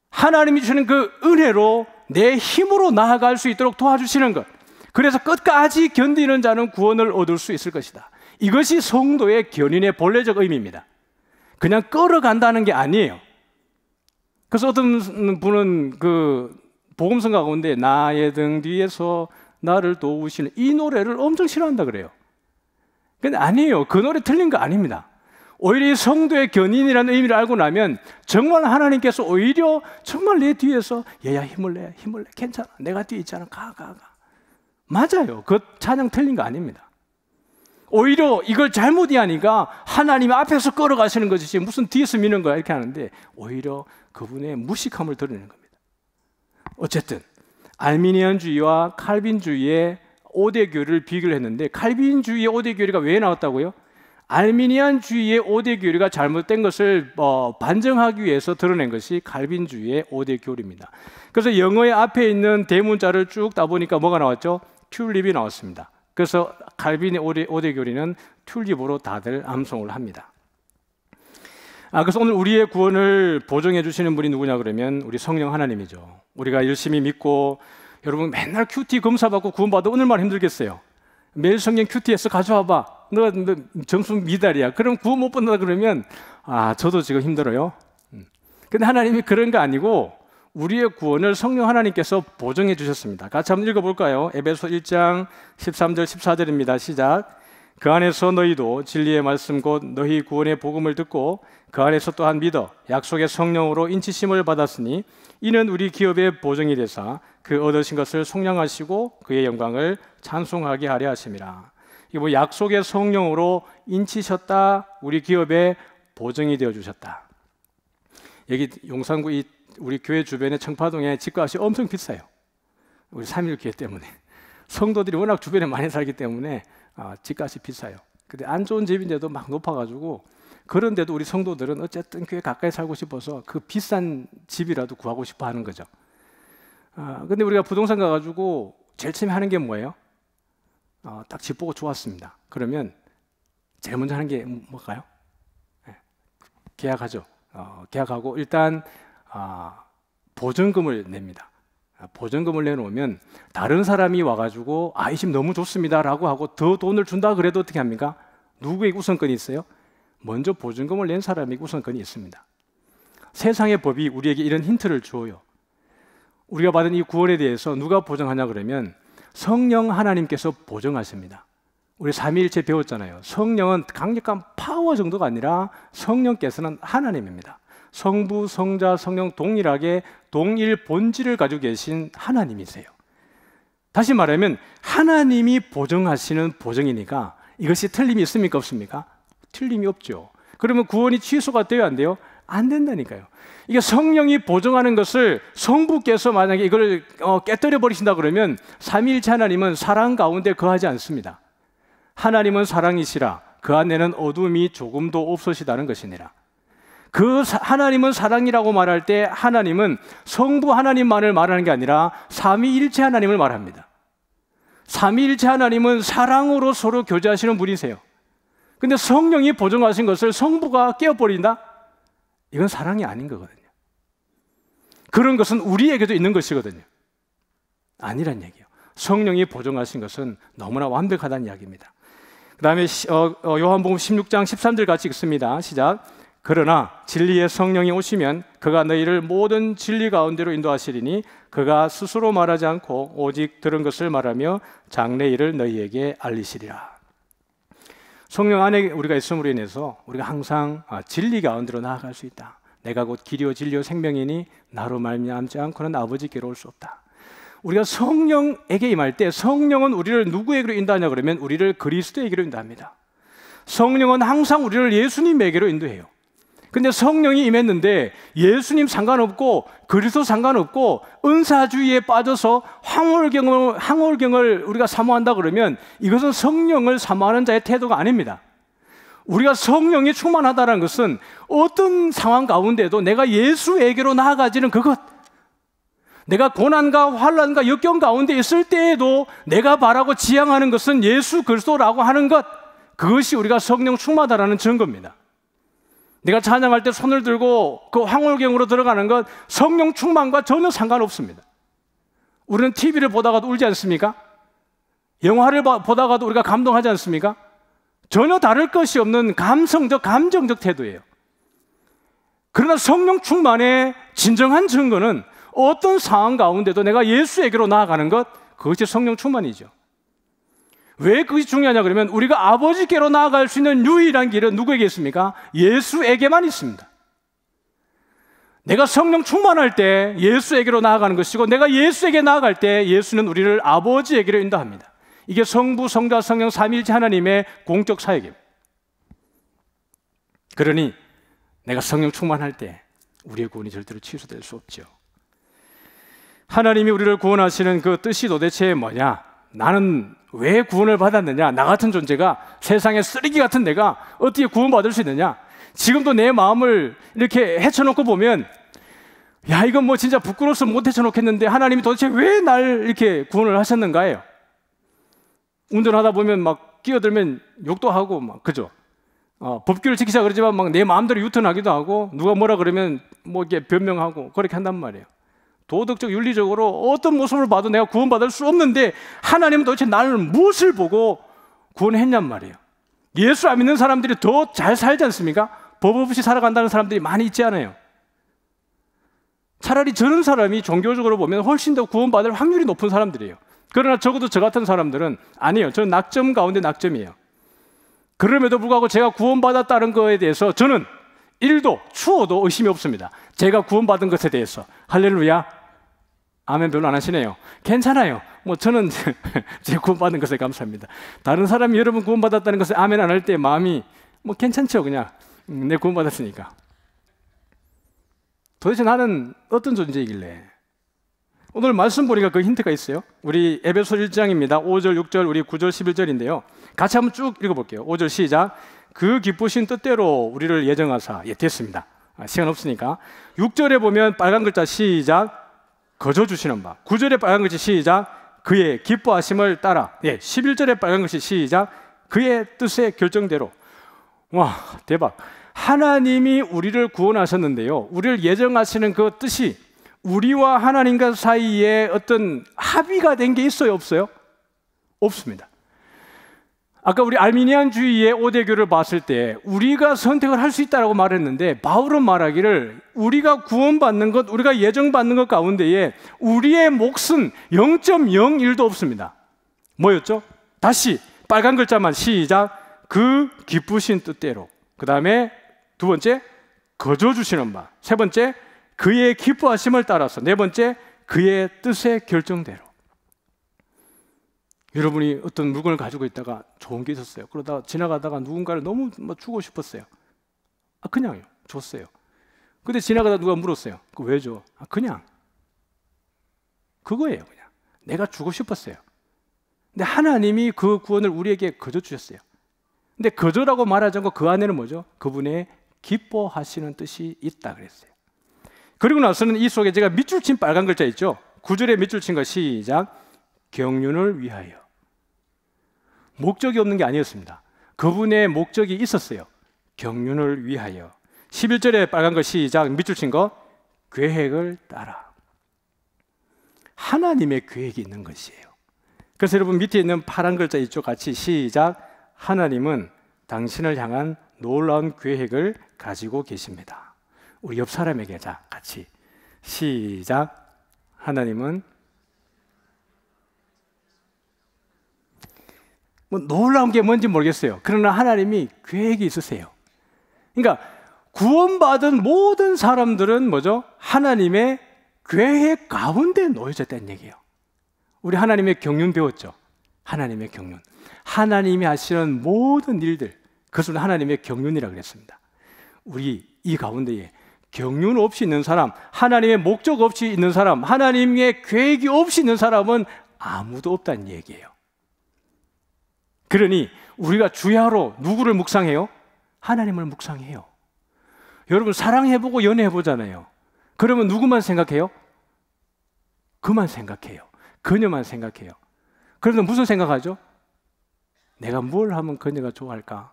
하나님이 주시는 그 은혜로 내 힘으로 나아갈 수 있도록 도와주시는 것. 그래서 끝까지 견디는 자는 구원을 얻을 수 있을 것이다. 이것이 성도의 견인의 본래적 의미입니다. 그냥 끌어간다는 게 아니에요. 그래서 어떤 분은 그 복음성 가운데 나의 등 뒤에서 나를 도우시는 이 노래를 엄청 싫어한다 그래요. 근데 아니에요. 그 노래 틀린 거 아닙니다. 오히려 성도의 견인이라는 의미를 알고 나면 정말 하나님께서 오히려 정말 내 뒤에서 얘야 힘을 내, 괜찮아, 내가 뒤에 있잖아, 가. 맞아요. 그 찬양 틀린 거 아닙니다. 오히려 이걸 잘못 이해하니까 하나님 앞에서 끌어가시는 것이지 무슨 뒤에서 미는 거야 이렇게 하는데, 오히려 그분의 무식함을 드러내는 겁니다. 어쨌든 알미니안주의와 칼빈주의의 5대 교리를 비교를 했는데, 칼빈주의의 5대 교리가 왜 나왔다고요? 알미니안주의의 5대 교리가 잘못된 것을 반증하기 위해서 드러낸 것이 칼빈주의의 5대 교리입니다. 그래서 영어의 앞에 있는 대문자를 쭉 따보니까 뭐가 나왔죠? 튤립이 나왔습니다. 그래서 칼빈의 5대 교리는 튤립으로 다들 암송을 합니다. 그래서 오늘 우리의 구원을 보증해 주시는 분이 누구냐 그러면 우리 성령 하나님이죠. 우리가 열심히 믿고, 여러분 맨날 큐티 검사 받고 구원받아 얼마나 힘들겠어요. 매일 성경 큐티에서 가져와봐. 너 점수 미달이야. 그럼 구원 못 받는다 그러면 저도 지금 힘들어요. 근데 하나님이 그런 거 아니고 우리의 구원을 성령 하나님께서 보증해 주셨습니다. 같이 한번 읽어볼까요? 에베소 1장 13절 14절입니다. 시작. 그 안에서 너희도 진리의 말씀 곧 너희 구원의 복음을 듣고 그 안에서 또한 믿어 약속의 성령으로 인치심을 받았으니 이는 우리 기업의 보증이 되사 그 얻으신 것을 속량하시고 그의 영광을 찬송하게 하려 하심이라. 이게 뭐 약속의 성령으로 인치셨다, 우리 기업의 보증이 되어 주셨다. 여기 용산구 우리 교회 주변의 청파동에 집값이 엄청 비싸요. 우리 3.1교회 때문에 성도들이 워낙 주변에 많이 살기 때문에 집값이 비싸요. 근데 안 좋은 집인데도 막 높아가지고, 그런데도 우리 성도들은 어쨌든 교회 가까이 살고 싶어서 그 비싼 집이라도 구하고 싶어 하는 거죠. 근데 우리가 부동산 가가지고 제일 처음에 하는 게 뭐예요? 딱 집 보고 좋았습니다. 그러면 제일 먼저 하는 게 뭘까요? 계약하죠. 계약하고 일단 보증금을 냅니다. 보증금을 내놓으면 다른 사람이 와가지고 이 집 너무 좋습니다 라고 하고 더 돈을 준다 그래도 어떻게 합니까? 누구에게 우선권이 있어요? 먼저 보증금을 낸 사람에게 우선권이 있습니다. 세상의 법이 우리에게 이런 힌트를 주어요. 우리가 받은 이 구원에 대해서 누가 보증하냐 그러면 성령 하나님께서 보증하십니다. 우리 삼위일체 배웠잖아요. 성령은 강력한 파워 정도가 아니라 성령께서는 하나님입니다. 성부, 성자, 성령 동일하게 동일 본질을 가지고 계신 하나님이세요. 다시 말하면 하나님이 보증하시는 보증이니까 이것이 틀림이 있습니까? 없습니까? 틀림이 없죠. 그러면 구원이 취소가 돼요? 안 돼요? 안 된다니까요. 이게 성령이 보증하는 것을 성부께서 만약에 이걸 깨뜨려 버리신다 그러면 삼위일체 하나님은 사랑 가운데 거하지 않습니다. 하나님은 사랑이시라 그 안에는 어둠이 조금도 없으시다는 것이니라. 그 하나님은 사랑이라고 말할 때 하나님은 성부 하나님만을 말하는 게 아니라 삼위일체 하나님을 말합니다. 삼위일체 하나님은 사랑으로 서로 교제하시는 분이세요. 근데 성령이 보증하신 것을 성부가 깨어버린다? 이건 사랑이 아닌 거거든요. 그런 것은 우리에게도 있는 것이거든요. 아니란 얘기예요. 성령이 보증하신 것은 너무나 완벽하다는 이야기입니다. 그 다음에 요한복음 16장 13절 같이 읽습니다. 시작. 그러나 진리의 성령이 오시면 그가 너희를 모든 진리 가운데로 인도하시리니 그가 스스로 말하지 않고 오직 들은 것을 말하며 장래 일을 너희에게 알리시리라. 성령 안에 우리가 있음으로 인해서 우리가 항상 진리 가운데로 나아갈 수 있다. 내가 곧 길이요 진리요 생명이니 나로 말미암지 않고는 아버지께로 올 수 없다. 우리가 성령에게 임할 때 성령은 우리를 누구에게로 인도하냐 그러면 우리를 그리스도에게로 인도합니다. 성령은 항상 우리를 예수님에게로 인도해요. 근데 성령이 임했는데 예수님 상관없고 그리스도 상관없고 은사주의에 빠져서 황홀경을 우리가 사모한다 그러면 이것은 성령을 사모하는 자의 태도가 아닙니다. 우리가 성령이 충만하다는 것은 어떤 상황 가운데도 내가 예수에게로 나아가지는 그것, 내가 고난과 환난과 역경 가운데 있을 때에도 내가 바라고 지향하는 것은 예수 그리스도라고 하는 것, 그것이 우리가 성령 충만하다는 증거입니다. 내가 찬양할 때 손을 들고 그 황홀경으로 들어가는 것 성령 충만과 전혀 상관없습니다. 우리는 TV를 보다가도 울지 않습니까? 영화를 보다가도 우리가 감동하지 않습니까? 전혀 다를 것이 없는 감성적, 감정적 태도예요. 그러나 성령 충만의 진정한 증거는 어떤 상황 가운데도 내가 예수에게로 나아가는 것, 그것이 성령 충만이죠. 왜 그것이 중요하냐 그러면 우리가 아버지께로 나아갈 수 있는 유일한 길은 누구에게 있습니까? 예수에게만 있습니다. 내가 성령 충만할 때 예수에게로 나아가는 것이고 내가 예수에게 나아갈 때 예수는 우리를 아버지에게로 인도합니다. 이게 성부, 성자, 성령 삼위일체 하나님의 공적 사역입니다. 그러니 내가 성령 충만할 때 우리의 구원이 절대로 취소될 수 없죠. 하나님이 우리를 구원하시는 그 뜻이 도대체 뭐냐? 나는 왜 구원을 받았느냐? 나 같은 존재가, 세상에 쓰레기 같은 내가 어떻게 구원받을 수 있느냐? 지금도 내 마음을 이렇게 헤쳐놓고 보면 야, 이건 뭐 진짜 부끄러워서 못 헤쳐놓겠는데 하나님이 도대체 왜 날 이렇게 구원을 하셨는가요? 운전하다 보면 막 끼어들면 욕도 하고 막, 그죠? 법규를 지키자 그러지만 막 내 마음대로 유턴하기도 하고 누가 뭐라 그러면 뭐 이렇게 변명하고 그렇게 한단 말이에요. 도덕적, 윤리적으로 어떤 모습을 봐도 내가 구원받을 수 없는데 하나님은 도대체 나를 무엇을 보고 구원했냔 말이에요. 예수 안 믿는 사람들이 더 잘 살지 않습니까? 법 없이 살아간다는 사람들이 많이 있지 않아요? 차라리 저런 사람이 종교적으로 보면 훨씬 더 구원받을 확률이 높은 사람들이에요. 그러나 적어도 저 같은 사람들은 아니에요. 저는 낙점 가운데 낙점이에요. 그럼에도 불구하고 제가 구원받았다는 거에 대해서 저는 1도 추호도 의심이 없습니다. 제가 구원받은 것에 대해서. 할렐루야. 아멘 별로 안 하시네요. 괜찮아요. 뭐 저는 제 구원받은 것에 감사합니다. 다른 사람이 여러분 구원받았다는 것에 아멘 안 할 때 마음이 뭐 괜찮죠. 그냥 내 구원받았으니까. 도대체 나는 어떤 존재이길래? 오늘 말씀 보니까 그 힌트가 있어요. 우리 에베소 1장입니다. 5절, 6절, 우리 9절, 11절인데요. 같이 한번 쭉 읽어볼게요. 5절 시작. 그 기쁘신 뜻대로 우리를 예정하사. 예, 됐습니다. 시간 없으니까. 6절에 보면 빨간 글자 시작. 거저 주시는 바. 9절에 빨간 글자 시작. 그의 기뻐하심을 따라. 11절에 빨간 것이 시작. 그의 뜻의 결정대로. 와, 대박. 하나님이 우리를 구원하셨는데요, 우리를 예정하시는 그 뜻이 우리와 하나님과 사이에 어떤 합의가 된 게 있어요, 없어요? 없습니다. 아까 우리 알미니안주의의 오대교를 봤을 때 우리가 선택을 할 수 있다고 말했는데, 바울은 말하기를 우리가 구원받는 것, 우리가 예정받는 것 가운데에 우리의 몫은 0.01도 없습니다. 뭐였죠? 다시 빨간 글자만 시작. 그 기쁘신 뜻대로. 그 다음에 두 번째, 거저 주시는 바. 세 번째, 그의 기뻐하심을 따라서. 네 번째, 그의 뜻의 결정대로. 여러분이 어떤 물건을 가지고 있다가 좋은 게 있었어요. 그러다가 지나가다가 누군가를 너무 주고 싶었어요. 그냥요. 줬어요. 근데 지나가다 누가 물었어요. 그거 왜 줘? 그냥. 그거예요, 그냥. 내가 주고 싶었어요. 근데 하나님이 그 구원을 우리에게 거저 주셨어요. 근데 거저라고 말하지 않고 그 안에는 뭐죠? 그분의 기뻐하시는 뜻이 있다 그랬어요. 그리고 나서는 이 속에 제가 밑줄 친 빨간 글자 있죠? 9절에 밑줄 친 거 시작. 경륜을 위하여. 목적이 없는 게 아니었습니다. 그분의 목적이 있었어요. 경륜을 위하여. 11절에 빨간 거 시작. 밑줄 친 거 계획을 따라. 하나님의 계획이 있는 것이에요. 그래서 여러분 밑에 있는 파란 글자 있죠? 같이 시작. 하나님은 당신을 향한 놀라운 계획을 가지고 계십니다. 우리 옆 사람에게 자 같이 시작. 하나님은 놀라운 게 뭔지 모르겠어요. 그러나 하나님이 계획이 있으세요. 그러니까 구원받은 모든 사람들은 뭐죠? 하나님의 계획 가운데 놓여져 있다는 얘기예요. 우리 하나님의 경륜 배웠죠? 하나님의 경륜. 하나님이 하시는 모든 일들, 그것은 하나님의 경륜이라고 그랬습니다. 우리 이 가운데에 경륜 없이 있는 사람, 하나님의 목적 없이 있는 사람, 하나님의 계획이 없이 있는 사람은 아무도 없다는 얘기예요. 그러니 우리가 주야로 누구를 묵상해요? 하나님을 묵상해요. 여러분 사랑해보고 연애해보잖아요. 그러면 누구만 생각해요? 그만 생각해요. 그녀만 생각해요. 그래서 무슨 생각하죠? 내가 뭘 하면 그녀가 좋아할까?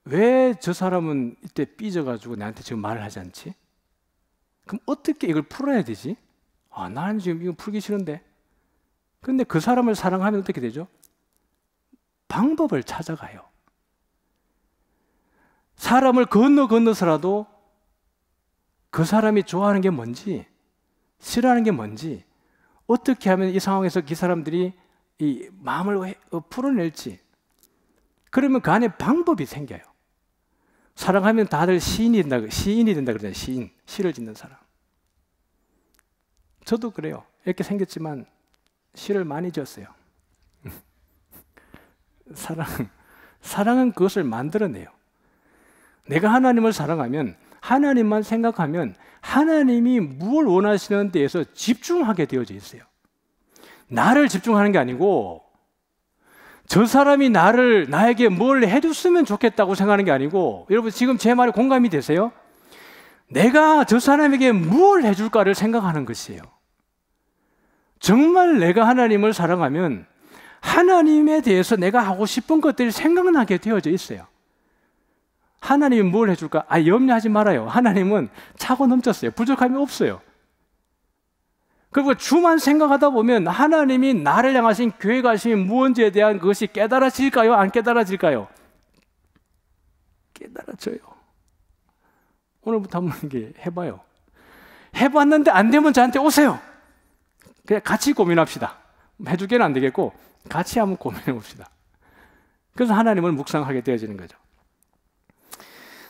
왜 저 사람은 이때 삐져가지고 나한테 지금 말을 하지 않지? 그럼 어떻게 이걸 풀어야 되지? 나는 지금 이거 풀기 싫은데. 근데 그 사람을 사랑하면 어떻게 되죠? 방법을 찾아가요. 사람을 건너서라도 그 사람이 좋아하는 게 뭔지, 싫어하는 게 뭔지, 어떻게 하면 이 상황에서 그 사람들이 이 마음을 풀어낼지, 그러면 그 안에 방법이 생겨요. 사랑하면 다들 시인이 된다 그러잖아요. 시를 짓는 사람. 저도 그래요. 이렇게 생겼지만 시를 많이 지었어요. 사랑은 그것을 만들어내요. 내가 하나님을 사랑하면, 하나님만 생각하면 하나님이 무엇을 원하시는 데에서 집중하게 되어져 있어요. 나를 집중하는 게 아니고, 저 사람이 나에게 뭘 해줬으면 좋겠다고 생각하는 게 아니고, 여러분 지금 제 말에 공감이 되세요? 내가 저 사람에게 뭘 해줄까를 생각하는 것이에요. 정말 내가 하나님을 사랑하면 하나님에 대해서 내가 하고 싶은 것들이 생각나게 되어져 있어요. 하나님이 뭘 해줄까? 염려하지 말아요. 하나님은 차고 넘쳤어요. 부족함이 없어요. 그리고 주만 생각하다 보면 하나님이 나를 향하신 계획하신 무언지에 대한 그것이 깨달아질까요? 안 깨달아질까요? 깨달아져요. 오늘부터 한번 이렇게 해봐요. 해봤는데 안 되면 저한테 오세요. 그냥 같이 고민합시다. 해주기는 안 되겠고 같이 한번 고민해 봅시다. 그래서 하나님을 묵상하게 되어지는 거죠.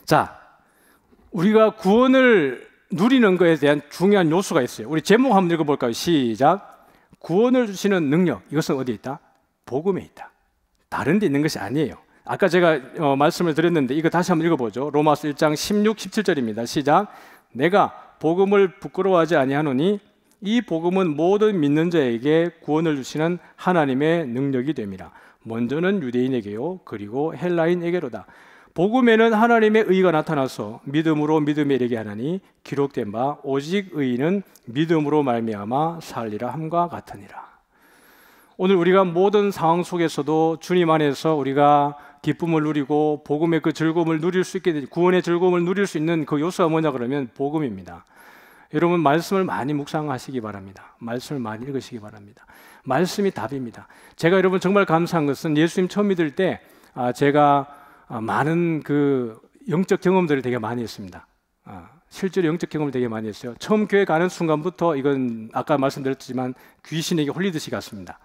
자, 우리가 구원을 누리는 것에 대한 중요한 요소가 있어요. 우리 제목 한번 읽어볼까요? 시작. 구원을 주시는 능력, 이것은 어디에 있다? 복음에 있다. 다른 데 있는 것이 아니에요. 아까 제가 말씀을 드렸는데 이거 다시 한번 읽어보죠. 로마서 1장 16, 17절입니다. 시작. 내가 복음을 부끄러워하지 아니하노니 이 복음은 모든 믿는 자에게 구원을 주시는 하나님의 능력이 됨이라. 먼저는 유대인에게요, 그리고 헬라인에게로다. 복음에는 하나님의 의가 나타나서 믿음으로 믿음에 이르게 하나니 기록된 바 오직 의인은 믿음으로 말미암아 살리라 함과 같으니라. 오늘 우리가 모든 상황 속에서도 주님 안에서 우리가 기쁨을 누리고 복음의 그 즐거움을 누릴 수 있게 되는, 구원의 즐거움을 누릴 수 있는 그 요소가 뭐냐 그러면 복음입니다. 여러분 말씀을 많이 묵상하시기 바랍니다. 말씀을 많이 읽으시기 바랍니다. 말씀이 답입니다. 제가 여러분 정말 감사한 것은 예수님 처음 믿을 때 제가 많은 그 영적 경험들을 되게 많이 했습니다. 실제로 영적 경험을 되게 많이 했어요. 처음 교회 가는 순간부터 이건 아까 말씀드렸지만 귀신에게 홀리듯이 갔습니다.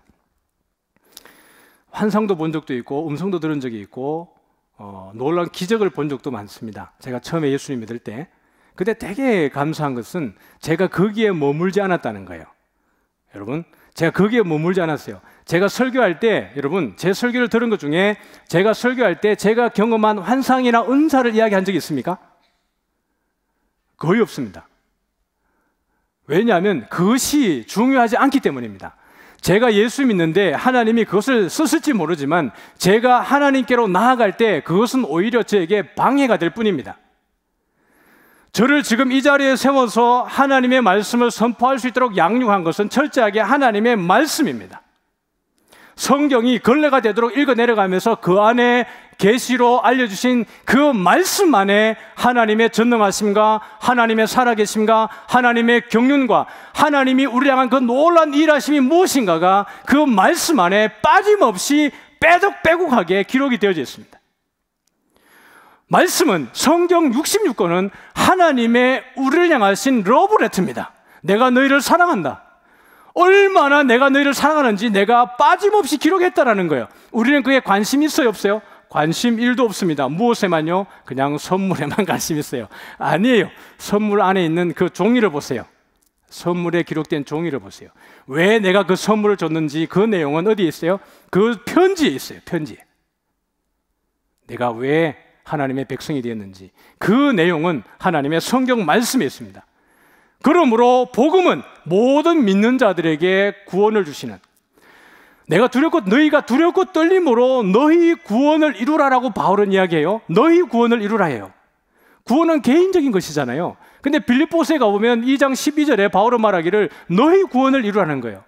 환상도 본 적도 있고 음성도 들은 적이 있고 놀라운 기적을 본 적도 많습니다. 제가 처음에 예수님 믿을 때. 근데 되게 감사한 것은 제가 거기에 머물지 않았다는 거예요. 여러분, 제가 거기에 머물지 않았어요. 제가 설교할 때, 여러분, 제 설교를 들은 것 중에 제가 설교할 때 제가 경험한 환상이나 은사를 이야기한 적이 있습니까? 거의 없습니다. 왜냐하면 그것이 중요하지 않기 때문입니다. 제가 예수 믿는데 하나님이 그것을 쓰실지 모르지만 제가 하나님께로 나아갈 때 그것은 오히려 저에게 방해가 될 뿐입니다. 저를 지금 이 자리에 세워서 하나님의 말씀을 선포할 수 있도록 양육한 것은 철저하게 하나님의 말씀입니다. 성경이 걸레가 되도록 읽어 내려가면서 그 안에 계시로 알려주신 그 말씀 안에 하나님의 전능하심과 하나님의 살아계심과 하나님의 경륜과 하나님이 우리를 향한 그 놀라운 일하심이 무엇인가가 그 말씀 안에 빠짐없이 빼곡빼곡하게 기록이 되어져 있습니다. 말씀은 성경 66권은 하나님의 우리를 향하신 러브레터입니다. 내가 너희를 사랑한다. 얼마나 내가 너희를 사랑하는지 내가 빠짐없이 기록했다라는 거예요. 우리는 그게 관심이 있어요, 없어요? 관심 1도 없습니다. 무엇에만요? 그냥 선물에만 관심 있어요. 아니에요. 선물 안에 있는 그 종이를 보세요. 선물에 기록된 종이를 보세요. 왜 내가 그 선물을 줬는지 그 내용은 어디에 있어요? 그 편지에 있어요. 편지에. 내가 왜 하나님의 백성이 되었는지 그 내용은 하나님의 성경 말씀에 있습니다. 그러므로 복음은 모든 믿는 자들에게 구원을 주시는, 내가 두렵고 너희가 두렵고 떨림으로 너희 구원을 이루라라고 바울은 이야기해요. 너희 구원을 이루라 해요. 구원은 개인적인 것이잖아요. 근데 빌립보서에 가보면 2장 12절에 바울은 말하기를 너희 구원을 이루라는 거예요.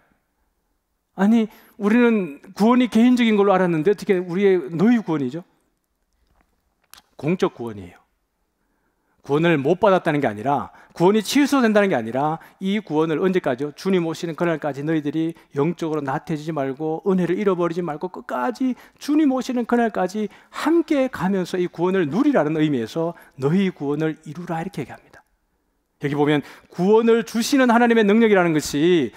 아니, 우리는 구원이 개인적인 걸로 알았는데 어떻게 우리의 너희 구원이죠? 공적 구원이에요. 구원을 못 받았다는 게 아니라, 구원이 취소된다는 게 아니라 이 구원을 언제까지요? 주님 오시는 그날까지 너희들이 영적으로 나태해지지 말고 은혜를 잃어버리지 말고 끝까지 주님 오시는 그날까지 함께 가면서 이 구원을 누리라는 의미에서 너희 구원을 이루라 이렇게 얘기합니다. 여기 보면 구원을 주시는 하나님의 능력이라는 것이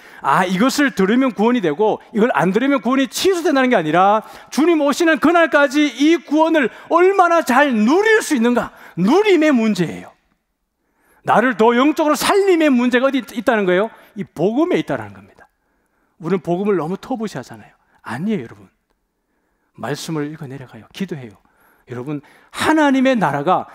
이것을 들으면 구원이 되고 이걸 안 들으면 구원이 취소된다는 게 아니라 주님 오시는 그날까지 이 구원을 얼마나 잘 누릴 수 있는가, 누림의 문제예요. 나를 더 영적으로 살림의 문제가 어디 있다는 거예요? 이 복음에 있다는 겁니다. 우리는 복음을 너무 터부시하잖아요. 아니에요, 여러분. 말씀을 읽어 내려가요. 기도해요. 여러분, 하나님의 나라가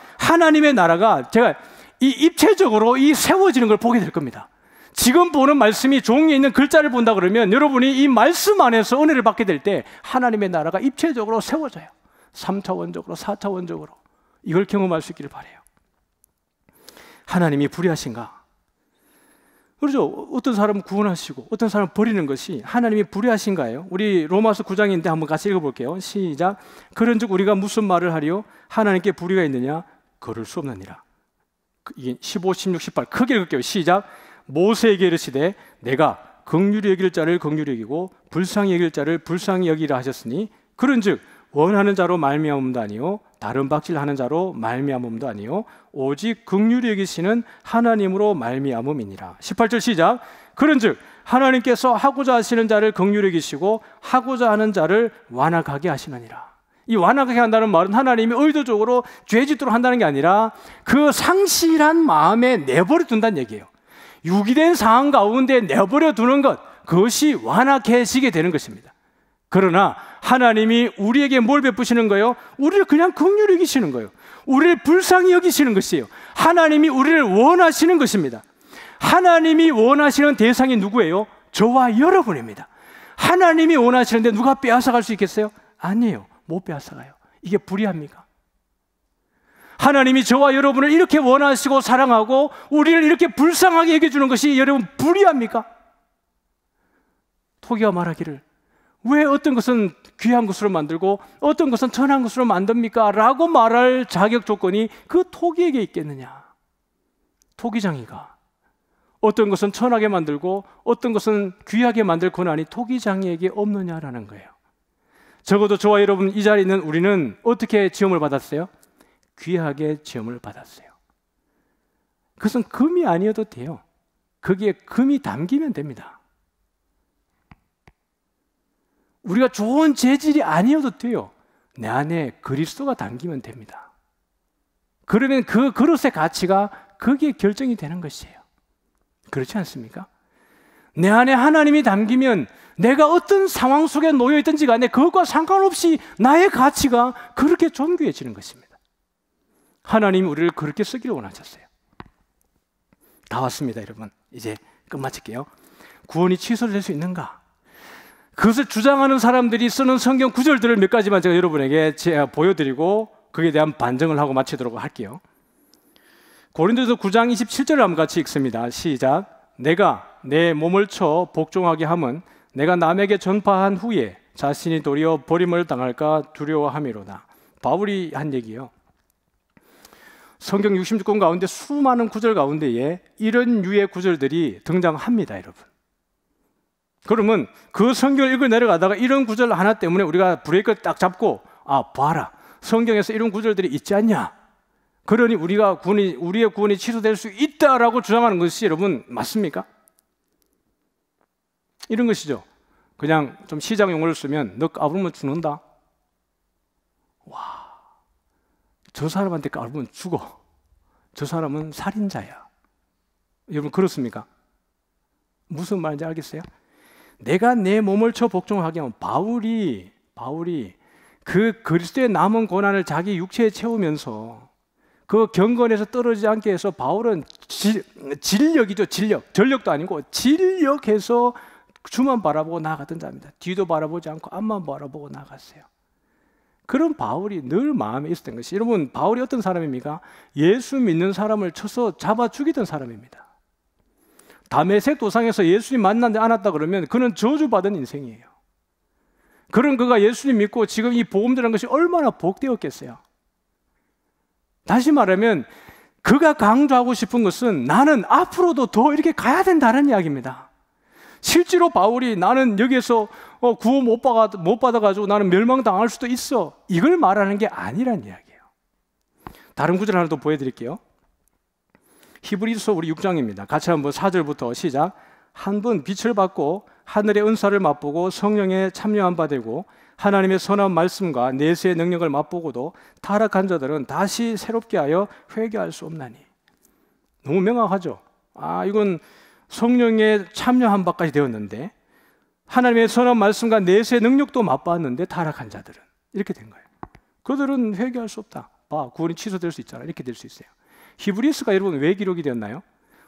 제가 이 입체적으로 이 세워지는 걸 보게 될 겁니다. 지금 보는 말씀이 종이에 있는 글자를 본다 그러면 여러분이 이 말씀 안에서 은혜를 받게 될 때 하나님의 나라가 입체적으로 세워져요. 3차원적으로 4차원적으로 이걸 경험할 수 있기를 바라요. 하나님이 불의하신가? 그렇죠. 어떤 사람은 구원하시고 어떤 사람은 버리는 것이 하나님이 불의하신가요? 우리 로마서 9장인데 한번 같이 읽어볼게요. 시작. 그런즉 우리가 무슨 말을 하리요? 하나님께 불의가 있느냐? 그럴 수 없느니라. 이게 15, 16, 18 크게 읽을게요. 시작. 모세에게 이르시되 내가 긍휼히 여길 자를 긍휼히 여기고 불쌍히 여길 자를 불쌍히 여기라 하셨으니 그런즉 원하는 자로 말미암음도 아니요 다른 박질하는 자로 말미암음도 아니요 오직 긍휼히 여기시는 하나님으로 말미암음이니라. 18절 시작. 그런즉 하나님께서 하고자 하시는 자를 긍휼히 여기시고 하고자 하는 자를 완악하게 하시느니라. 이 완악하게 한다는 말은 하나님이 의도적으로 죄짓도록 한다는 게 아니라 그 상실한 마음에 내버려 둔다는 얘기예요. 유기된 상황 가운데 내버려 두는 것, 그것이 완악해지게 되는 것입니다. 그러나 하나님이 우리에게 뭘 베푸시는 거예요? 우리를 그냥 긍휼히 여기시는 거예요. 우리를 불쌍히 여기시는 것이에요. 하나님이 우리를 원하시는 것입니다. 하나님이 원하시는 대상이 누구예요? 저와 여러분입니다. 하나님이 원하시는데 누가 빼앗아갈 수 있겠어요? 아니에요. 못 빼앗아가요. 이게 불의합니까? 하나님이 저와 여러분을 이렇게 원하시고 사랑하고 우리를 이렇게 불쌍하게 여겨주는 것이 여러분 불의합니까? 토기가 말하기를 왜 어떤 것은 귀한 것으로 만들고 어떤 것은 천한 것으로 만듭니까? 라고 말할 자격 조건이 그 토기에게 있겠느냐? 토기장이가 어떤 것은 천하게 만들고 어떤 것은 귀하게 만들 권한이 토기장이에게 없느냐라는 거예요. 적어도 저와 여러분 이 자리에 있는 우리는 어떻게 지음을 받았어요? 귀하게 지음을 받았어요. 그것은 금이 아니어도 돼요. 거기에 금이 담기면 됩니다. 우리가 좋은 재질이 아니어도 돼요. 내 안에 그리스도가 담기면 됩니다. 그러면 그 그릇의 가치가 거기에 결정이 되는 것이에요. 그렇지 않습니까? 내 안에 하나님이 담기면 내가 어떤 상황 속에 놓여 있든지 간에 그것과 상관없이 나의 가치가 그렇게 존귀해지는 것입니다. 하나님이 우리를 그렇게 쓰기를 원하셨어요. 다 왔습니다, 여러분. 이제 끝마칠게요. 구원이 취소될 수 있는가? 그것을 주장하는 사람들이 쓰는 성경 구절들을 몇 가지만 제가 여러분에게 보여드리고 거기에 대한 반증을 하고 마치도록 할게요. 고린도서 9장 27절을 한번 같이 읽습니다. 시작. 내가 내 몸을 쳐 복종하게 함은 내가 남에게 전파한 후에 자신이 도리어 버림을 당할까 두려워함이로다. 바울이 한 얘기예요. 성경 66권 가운데 수많은 구절 가운데에 이런 유의 구절들이 등장합니다, 여러분. 그러면 그 성경을 읽어 내려가다가 이런 구절 하나 때문에 우리가 브레이크를 딱 잡고 봐라, 성경에서 이런 구절들이 있지 않냐, 그러니 우리의 구원이 취소될 수 있다라고 주장하는 것이 여러분 맞습니까? 이런 것이죠. 그냥 좀 시장 용어를 쓰면 너 까불면 죽는다. 와, 저 사람한테 까불면 죽어. 저 사람은 살인자야. 여러분 그렇습니까? 무슨 말인지 알겠어요? 내가 내 몸을 쳐 복종하게 하면 바울이 그 그리스도의 남은 고난을 자기 육체에 채우면서 그 경건에서 떨어지지 않게 해서 바울은 진력이죠. 전력도 아니고 진력해서 주만 바라보고 나아갔던 자입니다. 뒤도 바라보지 않고 앞만 바라보고 나아갔어요. 그런 바울이 늘 마음에 있었던 것이, 여러분 바울이 어떤 사람입니까? 예수 믿는 사람을 쳐서 잡아 죽이던 사람입니다. 다메섹 도상에서 예수님 만나지 않았다 그러면 그는 저주받은 인생이에요. 그런 그가 예수님 믿고 지금 이 복음 전하는 것이 얼마나 복되었겠어요. 다시 말하면 그가 강조하고 싶은 것은 나는 앞으로도 더 이렇게 가야 된다는 이야기입니다. 실제로 바울이 나는 여기에서 구원 못 받아가지고 나는 멸망당할 수도 있어, 이걸 말하는 게 아니란 이야기예요. 다른 구절 하나 더 보여드릴게요. 히브리서 우리 6장입니다. 같이 한번 4절부터 시작. 한 분 빛을 받고 하늘의 은사를 맛보고 성령에 참여한 바 되고 하나님의 선한 말씀과 내세의 능력을 맛보고도 타락한 자들은 다시 새롭게 하여 회개할 수 없나니. 너무 명확하죠. 이건 성령에 참여한 바까지 되었는데 하나님의 선한 말씀과 내세의 능력도 맛봤는데 타락한 자들은 이렇게 된 거예요. 그들은 회개할 수 없다. 구원이 취소될 수 있잖아. 이렇게 될 수 있어요. 히브리서가 여러분 왜 기록이 되었나요?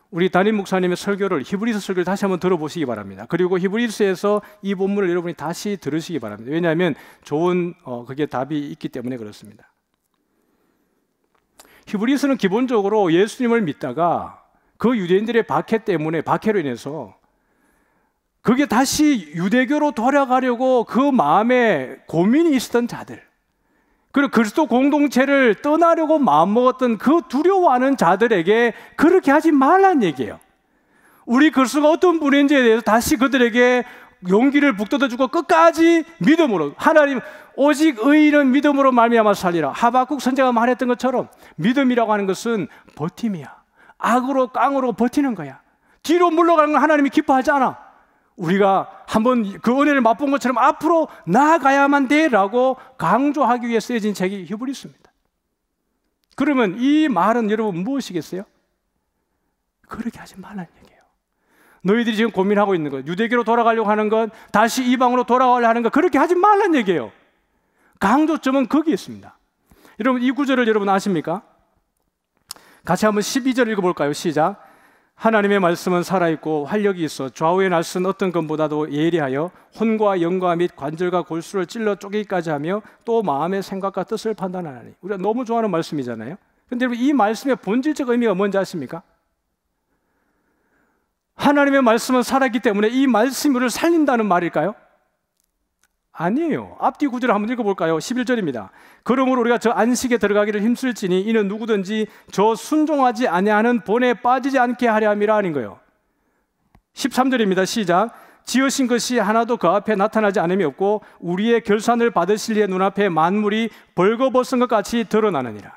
우리 담임 목사님의 설교를, 히브리서 설교를 다시 한번 들어보시기 바랍니다. 그리고 히브리서에서 이 본문을 여러분이 다시 들으시기 바랍니다. 왜냐하면 좋은 그게 답이 있기 때문에 그렇습니다. 히브리서는 기본적으로 예수님을 믿다가 그 유대인들의 박해로 인해서 그게 다시 유대교로 돌아가려고 그 마음에 고민이 있었던 자들, 그리고 그리스도 공동체를 떠나려고 마음먹었던 그 두려워하는 자들에게 그렇게 하지 말란 얘기예요. 우리 그리스도가 어떤 분인지에 대해서 다시 그들에게 용기를 북돋아주고 끝까지 믿음으로, 하나님 오직 의인은 믿음으로 말미암아 살리라. 하박국 선지자가 말했던 것처럼 믿음이라고 하는 것은 버팀이야. 악으로 깡으로 버티는 거야. 뒤로 물러가는 건 하나님이 기뻐하지 않아. 우리가 한번 그 은혜를 맛본 것처럼 앞으로 나아가야만 돼라고 강조하기 위해 쓰여진 책이 히브리서입니다. 그러면 이 말은 여러분 무엇이겠어요? 그렇게 하지 말라는 얘기예요. 너희들이 지금 고민하고 있는 것, 유대교로 돌아가려고 하는 것, 다시 이방으로 돌아가려고 하는 것, 그렇게 하지 말라는 얘기예요. 강조점은 거기에 있습니다. 여러분 이 구절을 여러분 아십니까? 같이 한번 12절 읽어볼까요? 시작. 하나님의 말씀은 살아있고 활력이 있어 좌우의 날선 어떤 것보다도 예리하여 혼과 영과 및 관절과 골수를 찔러 쪼개기까지 하며 또 마음의 생각과 뜻을 판단하나니. 우리가 너무 좋아하는 말씀이잖아요. 그런데 여러분, 이 말씀의 본질적 의미가 뭔지 아십니까? 하나님의 말씀은 살아있기 때문에 이 말씀이 우리를 살린다는 말일까요? 아니에요. 앞뒤 구절을 한번 읽어볼까요? 11절입니다. 그러므로 우리가 저 안식에 들어가기를 힘쓸지니 이는 누구든지 저 순종하지 아니하는 본에 빠지지 않게 하려 함이라 하는 거예요. 13절입니다. 시작. 지으신 것이 하나도 그 앞에 나타나지 않음이 없고 우리의 결산을 받으실 이의 눈앞에 만물이 벌거벗은 것 같이 드러나느니라.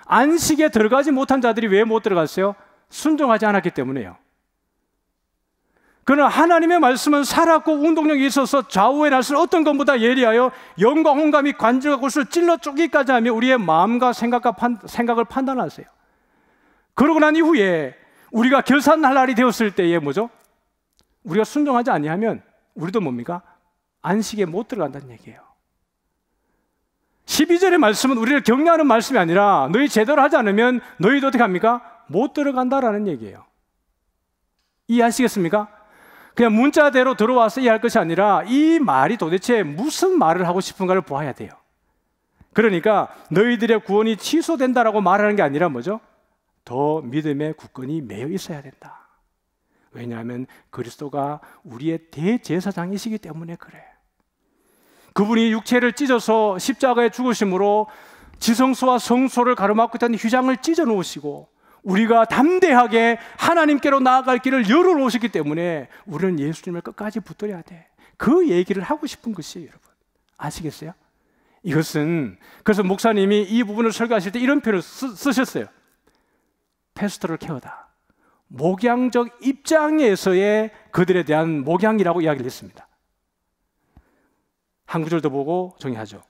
안식에 들어가지 못한 자들이 왜 못 들어갔어요? 순종하지 않았기 때문에요. 그러나 하나님의 말씀은 살았고 운동력이 있어서 좌우의 날선 어떤 것보다 예리하여 영과 혼과 및 관절과 골수를 찔러 쪼기까지 하며 우리의 마음과 생각을 판단하세요. 그러고 난 이후에 우리가 결산할 날이 되었을 때에 뭐죠? 우리가 순종하지 아니하면 우리도 뭡니까? 안식에 못 들어간다는 얘기예요. 12절의 말씀은 우리를 격려하는 말씀이 아니라 너희 제대로 하지 않으면 너희도 어떻게 합니까? 못 들어간다라는 얘기예요. 이해하시겠습니까? 그냥 문자대로 들어와서 이해할 것이 아니라 이 말이 도대체 무슨 말을 하고 싶은가를 보아야 돼요. 그러니까 너희들의 구원이 취소된다라고 말하는 게 아니라 뭐죠? 더 믿음의 굳건히 매여 있어야 된다. 왜냐하면 그리스도가 우리의 대제사장이시기 때문에 그래. 그분이 육체를 찢어서 십자가에 죽으심으로 지성소와 성소를 가로막고 있던 휘장을 찢어 놓으시고 우리가 담대하게 하나님께로 나아갈 길을 열어놓으셨기 때문에 우리는 예수님을 끝까지 붙들어야 돼. 그 얘기를 하고 싶은 것이에요, 여러분. 아시겠어요? 이것은 그래서 목사님이 이 부분을 설교하실 때 이런 표현을 쓰셨어요. 패스토럴 케어다. 목양적 입장에서의 그들에 대한 목양이라고 이야기를 했습니다. 한 구절 더 보고 정리하죠.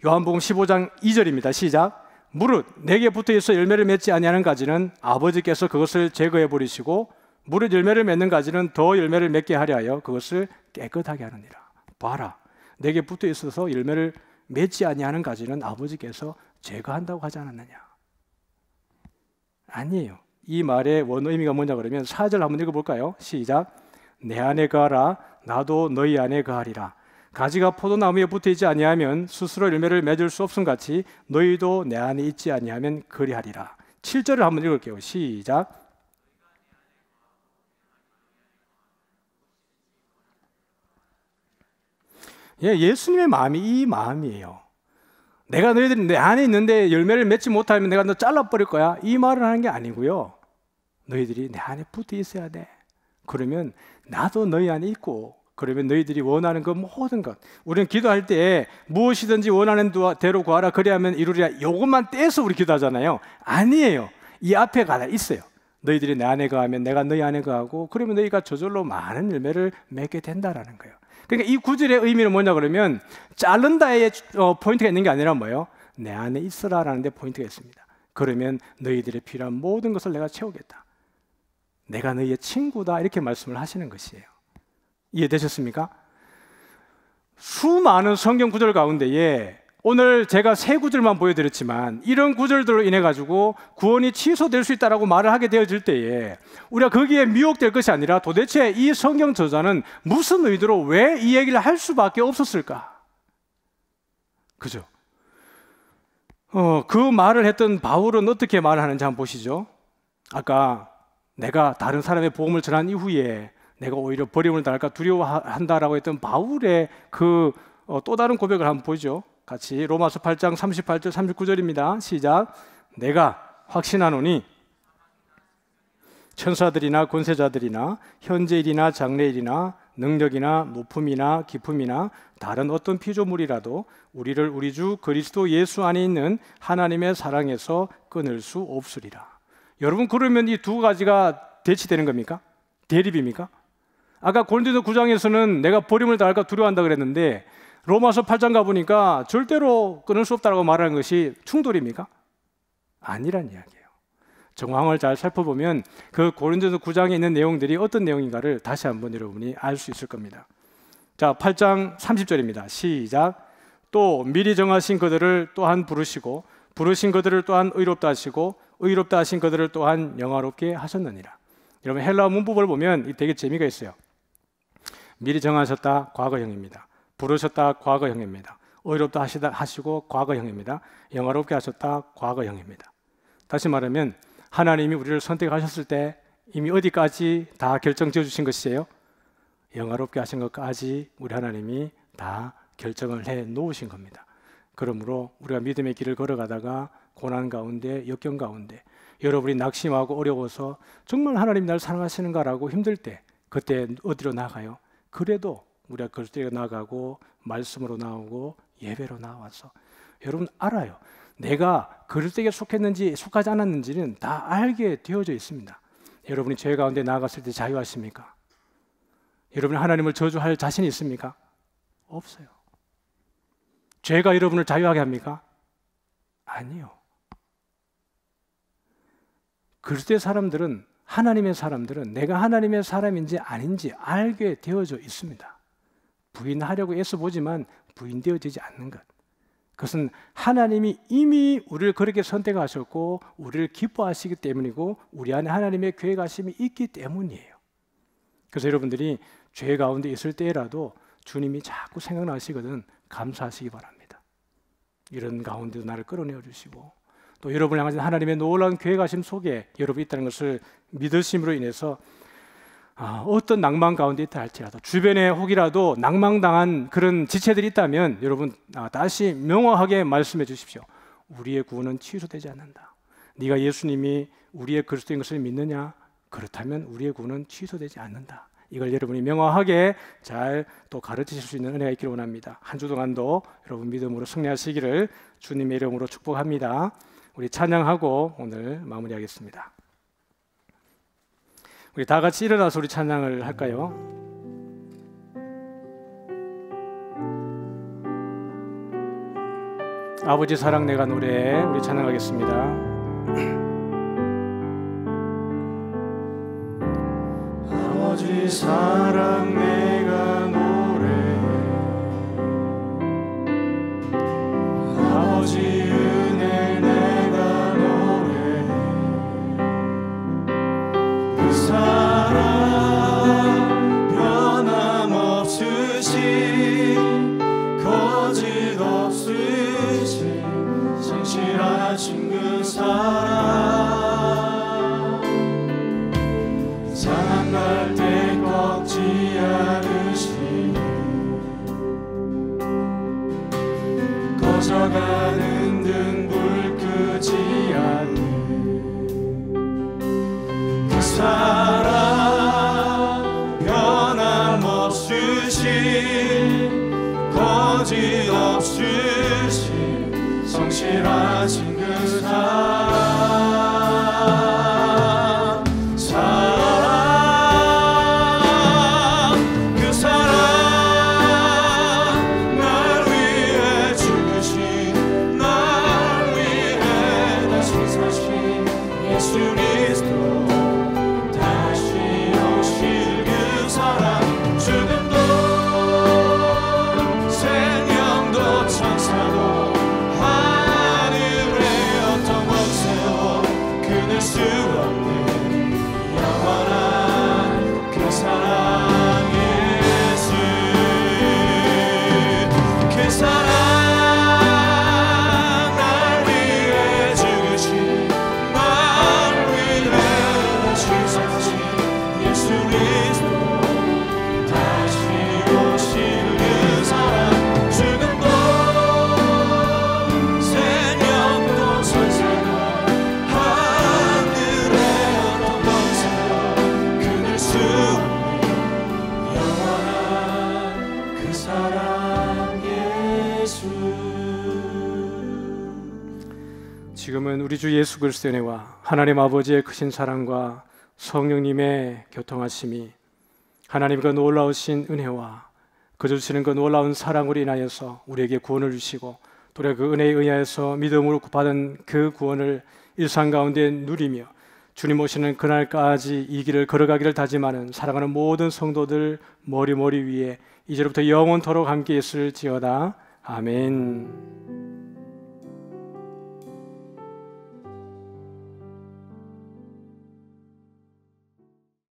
요한복음 15장 2절입니다. 시작. 무릇 내게 붙어있어 열매를 맺지 아니하는 가지는 아버지께서 그것을 제거해 버리시고 무릇 열매를 맺는 가지는 더 열매를 맺게 하려 하여 그것을 깨끗하게 하느니라. 봐라, 내게 붙어있어서 열매를 맺지 아니하는 가지는 아버지께서 제거한다고 하지 않았느냐? 아니에요. 이 말의 원어 의미가 뭐냐 그러면 4절 한번 읽어볼까요? 시작. 내 안에 거하라 나도 너희 안에 거하리라. 가지가 포도나무에 붙어있지 아니하면 스스로 열매를 맺을 수 없음 같이 너희도 내 안에 있지 아니하면 그리하리라. 7절을 한번 읽을게요. 시작. 예수님의 마음이 이 마음이에요. 내가 너희들이 내 안에 있는데 열매를 맺지 못하면 내가 너 잘라버릴 거야. 이 말을 하는 게 아니고요. 너희들이 내 안에 붙어 있어야 돼. 그러면 나도 너희 안에 있고 그러면 너희들이 원하는 그 모든 것, 우리는 기도할 때 무엇이든지 원하는 대로 구하라 그리하면 이루리라. 이것만 떼서 우리 기도하잖아요. 아니에요. 이 앞에 가다 있어요. 너희들이 내 안에 거하면 내가 너희 안에 거하고 그러면 너희가 저절로 많은 열매를 맺게 된다라는 거예요. 그러니까 이 구절의 의미는 뭐냐 그러면 자른다의 포인트가 있는 게 아니라 뭐예요? 내 안에 있으라라는 데 포인트가 있습니다. 그러면 너희들의 필요한 모든 것을 내가 채우겠다. 내가 너희의 친구다 이렇게 말씀을 하시는 것이에요. 이해되셨습니까? 수많은 성경 구절 가운데에 오늘 제가 세 구절만 보여드렸지만 이런 구절들로 인해 가지고 구원이 취소될 수 있다라고 말을 하게 되어질 때에 우리가 거기에 미혹될 것이 아니라 도대체 이 성경 저자는 무슨 의도로 왜 이 얘기를 할 수밖에 없었을까? 그죠? 그 말을 했던 바울은 어떻게 말을 하는지 한번 보시죠. 아까 내가 다른 사람의 복음을 전한 이후에 내가 오히려 버림을 당할까 두려워한다라고 했던 바울의 그 또 다른 고백을 한번 보죠. 같이 로마서 8장 38절 39절입니다. 시작. 내가 확신하노니 천사들이나 권세자들이나 현재일이나 장래일이나 능력이나 높음이나 깊음이나 다른 어떤 피조물이라도 우리를 우리 주 그리스도 예수 안에 있는 하나님의 사랑에서 끊을 수 없으리라. 여러분, 그러면 이 두 가지가 대치되는 겁니까? 대립입니까? 아까 고린도서 9장에서는 내가 버림을 당할까 두려워한다 그랬는데 로마서 8장 가보니까 절대로 끊을 수 없다고 말하는 것이 충돌입니까? 아니란 이야기예요. 정황을 잘 살펴보면 그 고린도서 9장에 있는 내용들이 어떤 내용인가를 다시 한번 여러분이 알 수 있을 겁니다. 자, 8장 30절입니다. 시작. 또 미리 정하신 그들을 또한 부르시고 부르신 그들을 또한 의롭다 하시고 의롭다 하신 그들을 또한 영화롭게 하셨느니라. 여러분, 헬라어 문법을 보면 되게 재미가 있어요. 미리 정하셨다 과거형입니다. 부르셨다 과거형입니다. 의롭다 하시고 과거형입니다. 영화롭게 하셨다 과거형입니다. 다시 말하면 하나님이 우리를 선택하셨을 때 이미 어디까지 다 결정 지어 주신 것이에요? 영화롭게 하신 것까지 우리 하나님이 다 결정을 해 놓으신 겁니다. 그러므로 우리가 믿음의 길을 걸어가다가 고난 가운데, 역경 가운데 여러분이 낙심하고 어려워서 정말 하나님 날 사랑하시는가라고 힘들 때 그때 어디로 나가요? 그래도 우리가 그리스도에 나가고 말씀으로 나오고 예배로 나와서 여러분 알아요. 내가 그리스도에게 속했는지 속하지 않았는지는 다 알게 되어져 있습니다. 여러분이 죄 가운데 나아갔을 때 자유하십니까? 여러분이 하나님을 저주할 자신이 있습니까? 없어요. 죄가 여러분을 자유하게 합니까? 아니요. 그리스도의 사람들은, 하나님의 사람들은 내가 하나님의 사람인지 아닌지 알게 되어져 있습니다. 부인하려고 애써보지만 부인되어지지 않는 것. 그것은 하나님이 이미 우리를 그렇게 선택하셨고 우리를 기뻐하시기 때문이고 우리 안에 하나님의 계획하심이 있기 때문이에요. 그래서 여러분들이 죄 가운데 있을 때라도 주님이 자꾸 생각나시거든 감사하시기 바랍니다. 이런 가운데도 나를 끌어내어 주시고 또 여러분을 향하신 하나님의 놀라운 계획하심 속에 여러분이 있다는 것을 믿으심으로 인해서 어떤 낭만 가운데 있다 할지라도 주변에 혹이라도 낭망당한 그런 지체들이 있다면 여러분 다시 명확하게 말씀해 주십시오. 우리의 구원은 취소되지 않는다. 네가 예수님이 우리의 그리스도인 것을 믿느냐? 그렇다면 우리의 구원은 취소되지 않는다. 이걸 여러분이 명확하게 잘 또 가르치실 수 있는 은혜가 있기를 원합니다. 한 주 동안도 여러분 믿음으로 승리하시기를 주님의 이름으로 축복합니다. 우리 찬양하고 오늘 마무리하겠습니다. 우리 다 같이 일어나서 우리 찬양을 할까요? 아버지 사랑 내가 노래 우리 찬양하겠습니다. 아버지 사랑 내가 노래 아버지 은혜 내가 노래 그 사랑 변함없으신 거짓 없으신 성실하신 그 사랑 상한 날 때 꺾지 않으시니 꺼져가는 등 불 끄지 않는 그 사랑 변함없으신 거짓 없으신 성실하신 그 지금은 우리 주 예수 그리스도의 은혜와 하나님 아버지의 크신 사랑과 성령님의 교통하심이 하나님 그 놀라우신 은혜와 그저 주시는 그 놀라운 사랑으로 인하여서 우리에게 구원을 주시고 또 그 은혜에 의하여서 믿음으로 받은 그 구원을 일상 가운데 누리며 주님 오시는 그날까지 이 길을 걸어가기를 다짐하는 사랑하는 모든 성도들 머리 위에 이제부터 영원토록 함께 있을지어다. 아멘.